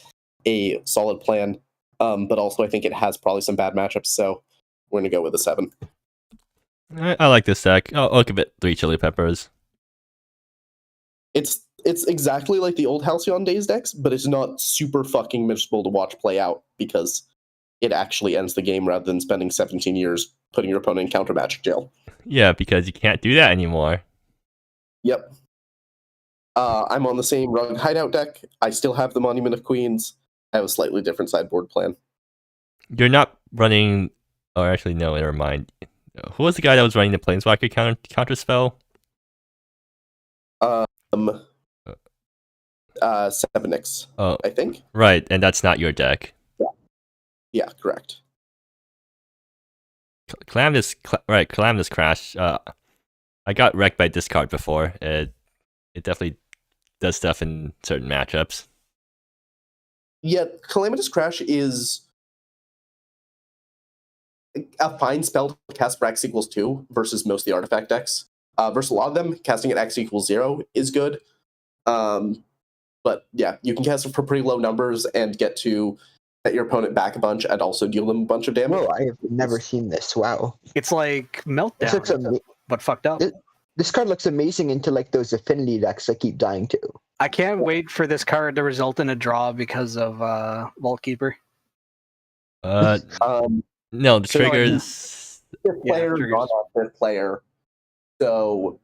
a solid plan, but also I think it has probably some bad matchups, so we're going to go with a 7. I like this deck. I'll give it 3 chili peppers. It's exactly like the old Halcyon Days decks, but it's not super fucking miserable to watch play out because it actually ends the game rather than spending 17 years putting your opponent in counter magic jail. Yeah, because you can't do that anymore. Yep. I'm on the same Rug Hideout deck. I still have the Monument of Queens. I have a slightly different sideboard plan. You're not running... Or actually, no, never mind. Who was the guy that was running the Planeswalker counter spell? 7X, I think. Right, and that's not your deck. Yeah, correct. Calamitous Crash. I got wrecked by this card before. It definitely does stuff in certain matchups. Yeah, Calamitous Crash is a fine spell to cast for X equals 2 versus most of the artifact decks. Versus a lot of them, casting at X equals 0 is good. But yeah, you can cast it for pretty low numbers and get to set your opponent back a bunch and also deal them a bunch of damage. Whoa, I have never seen this. Wow. It's like This looks Meltdown, but fucked up. This card looks amazing into like those affinity decks I keep dying to. I can't wait for this card to result in a draw because of Vault Keeper. No, the triggers... Fifth player, not a fifth player. So,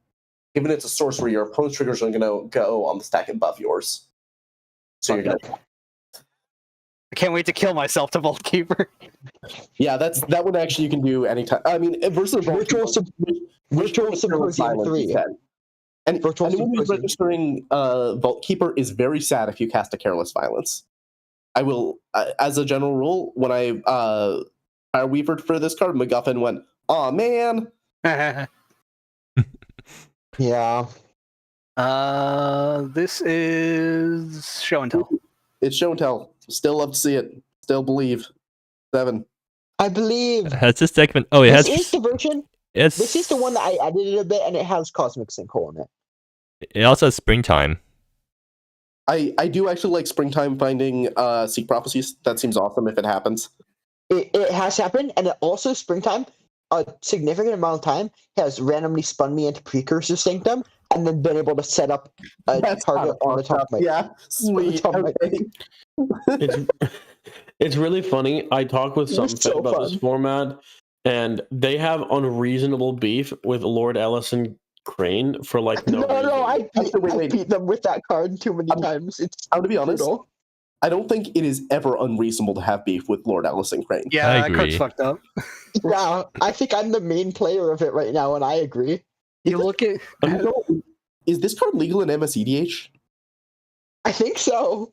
given it's a sorcery, your opponent's triggers are going to go on the stack above yours. So you're going to... I can't wait to kill myself to Vault Keeper. Yeah, that one actually you can do anytime. I mean, versus Virtual Symposium 3. And anyone who's registering Vault Keeper is very sad if you cast a Careless Violence. I will, as a general rule, when I Fire Weavered for this card, MacGuffin went, "Aw, man." Yeah. This is Show and Tell. It's Show and Tell. Still love to see it. Still believe. 7. I believe. Has this deck been... Oh, it This has... is the version. It's... This is the one that I edited a bit, and it has Cosmic Sinkhole in it. It also has Springtime. I do actually like Springtime finding Seek Prophecies. That seems awesome if it happens. It has happened, and it also Springtime, a significant amount of time, has randomly spun me into Precursor Sanctum, and then been able to set up a target on the top of my... Yeah, sweet. Okay. It's really funny. I talk with some about this format, and they have unreasonable beef with Lord Ellison Crane for like no reason. No, I beat them with that card too many times. I'm to be honest, I don't think it is ever unreasonable to have beef with Lord Ellison Crane. Yeah, that card's fucked up. Yeah, I think I'm the main player of it right now, and I agree. You look at... Is this card legal in MSEDH? I think so.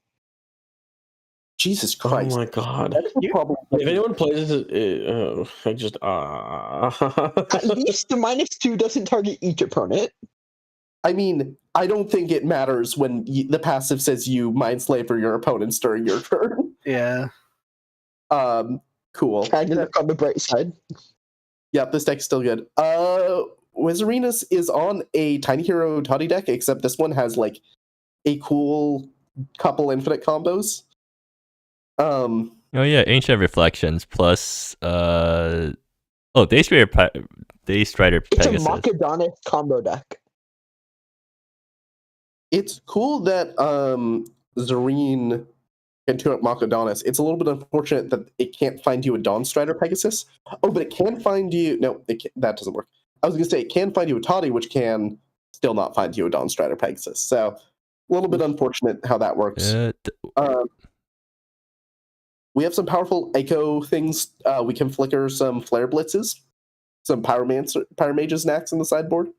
Jesus Christ. Oh my god. If anyone plays this, I just... At least the -2 doesn't target each opponent. I mean, I don't think it matters when the passive says you Mindslaver your opponents during your turn. Yeah. Cool. Trying to look on the bright side. Yep, this deck's still good. Wizardinus is on a Tiny Hero Toddy deck, except this one has like a cool couple infinite combos. Oh yeah, Ancient Reflections plus Daystrider Pegasus. It's a Macadonis combo deck. It's cool that Zareen can turn up Macadonis. It's a little bit unfortunate that it can't find you a Dawnstrider Pegasus. Oh, but it can find you... No, that doesn't work. I was going to say it can find you a Toddy, which can still not find you a Dawnstrider Pegasus. So, a little bit unfortunate how that works. We have some powerful Echo things. We can flicker some Flare Blitzes, some Power Mage's Knacks in the sideboard.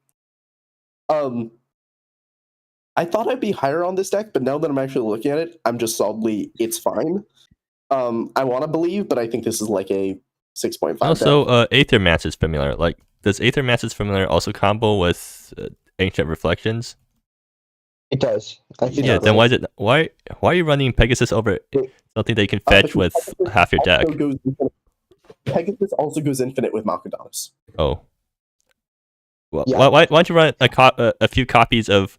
I thought I'd be higher on this deck, but now that I'm actually looking at it, I'm just solidly, it's fine. I want to believe, but I think this is like a 6.5. Also, Aethermancer's Familiar. Like, does Aethermancer's Familiar also combo with Ancient Reflections? It does. Yeah, then why are you running Pegasus over something they can fetch with half your deck? Pegasus also goes infinite with Macadonis. Oh. Well, yeah. Why don't you run a few copies of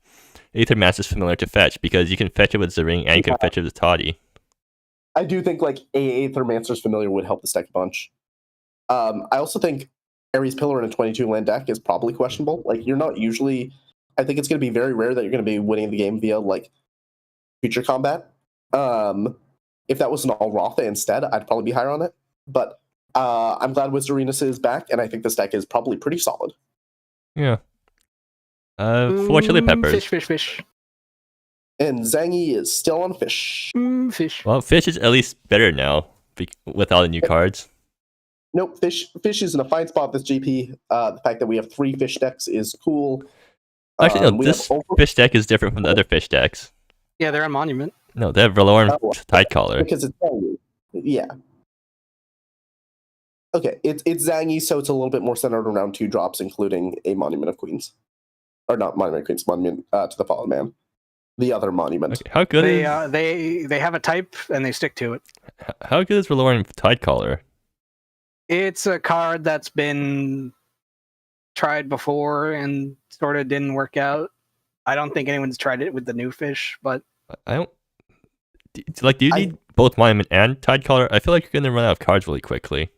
Aether Mass is familiar to fetch because you can fetch it with Zering and you can fetch it with Toddy. I do think like Aethermancer's Familiar would help this deck a bunch. I also think Ares Pillar in a 22 land deck is probably questionable. Like you're not usually. I think it's going to be very rare that you're going to be winning the game via like future combat. If that was an all Rotha instead, I'd probably be higher on it. But I'm glad Wizardinus is back, and I think this deck is probably pretty solid. Yeah. 4 chili peppers. Fish. And Zangy is still on fish. Fish. Well, fish is at least better now with all the new cards. Nope, fish is in a fine spot this GP. The fact that we have 3 fish decks is cool. Actually, no, this fish deck is different from the other fish decks. Yeah, they're on Monument. No, they have Valorn Tidecaller. Because it's Zangy. Yeah. Okay, it's Zangy, so it's a little bit more centered around 2 drops, including a Monument of Queens. Or not Monument of Queens, Monument to the Fallen Man. The other Monument. Okay, how good is... They have a type, and they stick to it. How good is Valorn Tidecaller? It's a card that's been tried before and sort of didn't work out. I don't think anyone's tried it with the new fish, but I don't like. Do you need both Monument and Tidecaller? I feel like you're gonna run out of cards really quickly.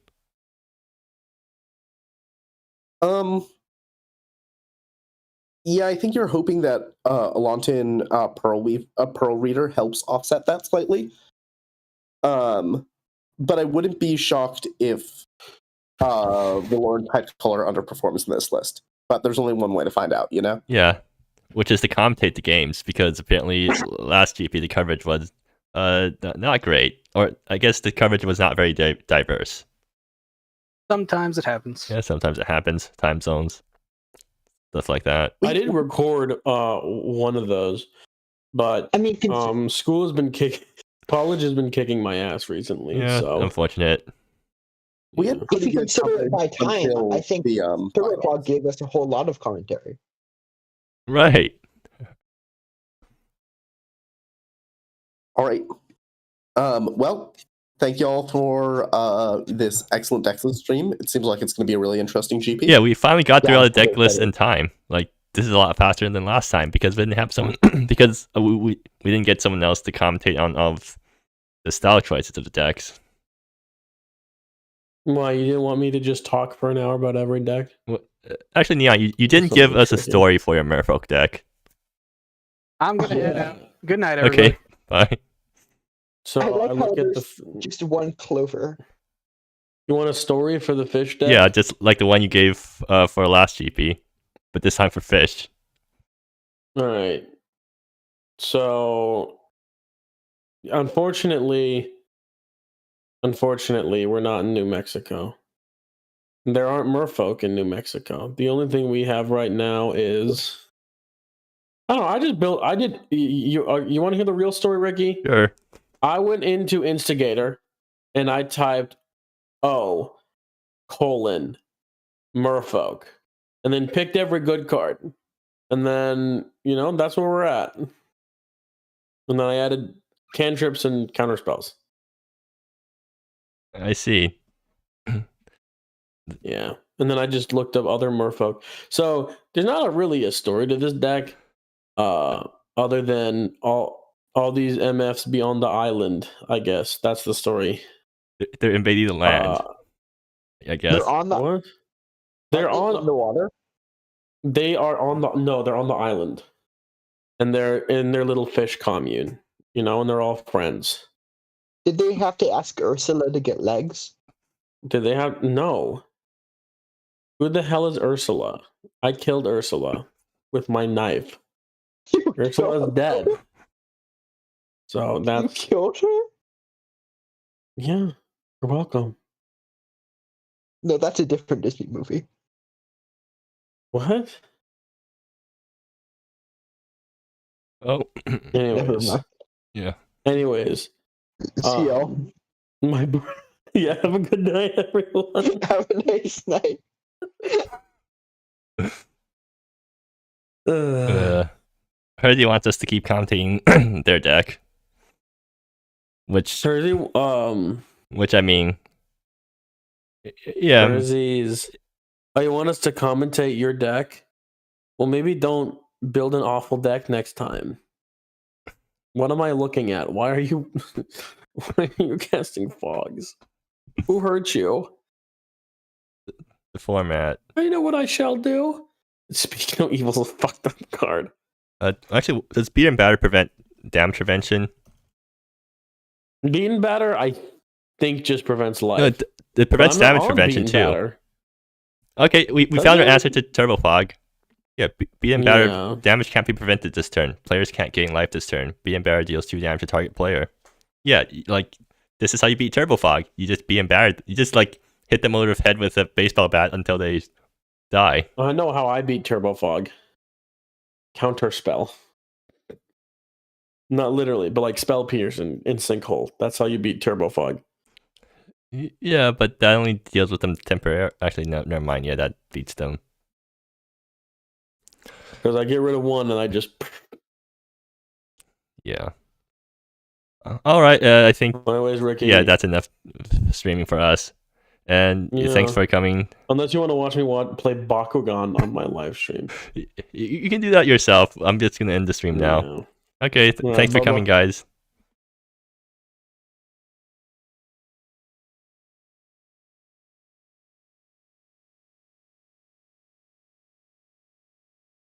Yeah, I think you're hoping that Elantin Pearl Reader helps offset that slightly. But I wouldn't be shocked if Valorn Tidecaller underperforms in this list. But there's only one way to find out, you know? Yeah, which is to commentate the games, because apparently last GP the coverage was not great, or I guess the coverage was not very diverse. Sometimes it happens. Yeah, sometimes it happens. Time zones, stuff like that. I did record one of those, but I mean, school has been college has been kicking my ass recently. Yeah, so unfortunate. We had if you consider it by time, I think the Third Log gave us a whole lot of commentary. Right. All right. Well, thank you all for this excellent Decklist stream. It seems like it's going to be a really interesting GP. Yeah, we finally got through all the deck lists in time. Like, this is a lot faster than last time because we didn't have someone because we didn't get someone else to commentate on all of the style choices of the decks. Why, you didn't want me to just talk for an hour about every deck? Well, actually, Neon, you didn't give us a story for your Merfolk deck. I'm gonna head out. Good night, everybody. Okay, bye. So I look at just one clover. You want a story for the fish deck? Yeah, just like the one you gave for last GP, but this time for fish. All right. So, unfortunately, we're not in New Mexico. There aren't merfolk in New Mexico. The only thing we have right now is... I don't know, you want to hear the real story, Ricky? Sure. I went into Instigator, and I typed, merfolk, and then picked every good card. And then, that's where we're at. And then I added cantrips and counterspells. I see. Yeah. And then I just looked up other merfolk. So there's not really a story to this deck, other than all these MFs beyond the island, I guess. That's the story. They're invading the land, I guess. They're on the... What? They're on the water? They are on the... No, they're on the island. And they're in their little fish commune, and they're all friends. Did they have to ask Ursula to get legs? Did they have... No. Who the hell is Ursula? I killed Ursula with my knife. Ursula's dead. So that's... You killed her? Yeah. You're welcome. No, that's a different Disney movie. What? Oh. Anyways. Yeah. Anyways. See y'all. Yeah, have a good night, everyone. Have a nice night. Heard he wants us to keep commenting their deck. Which I mean, yeah. Jersey's. Oh, you want us to commentate your deck? Well, maybe don't build an awful deck next time. What am I looking at? Why are you casting fogs? Who hurt you? The format. I know what I shall do. Speaking of evil's a fucked up card. Actually, does Beat and Batter prevent damage prevention? Beaten Batter, I think, just prevents life. No, it prevents damage prevention too. Batter. Okay, we found our answer to Turbo Fog. Yeah, Beat and Batter damage can't be prevented this turn. Players can't gain life this turn. Beat and Batter deals 2 damage to target player. Yeah, like this is how you beat Turbo Fog. You just Beat and Batter. You just like hit them over the head with a baseball bat until they die. I know how I beat Turbo Fog. Counter spell. Not literally, but like spell pierce in Sinkhole. That's how you beat Turbo Fog. Yeah, but that only deals with them temporarily. Actually, no, never mind. Yeah, that beats them. Because I get rid of one and I just... Yeah. All right, I think... Anyways, Ricky... Yeah, that's enough streaming for us. And thanks for coming. Unless you want to watch me play Bakugan on my live stream. You can do that yourself. I'm just going to end the stream now. Okay, thanks for coming, guys.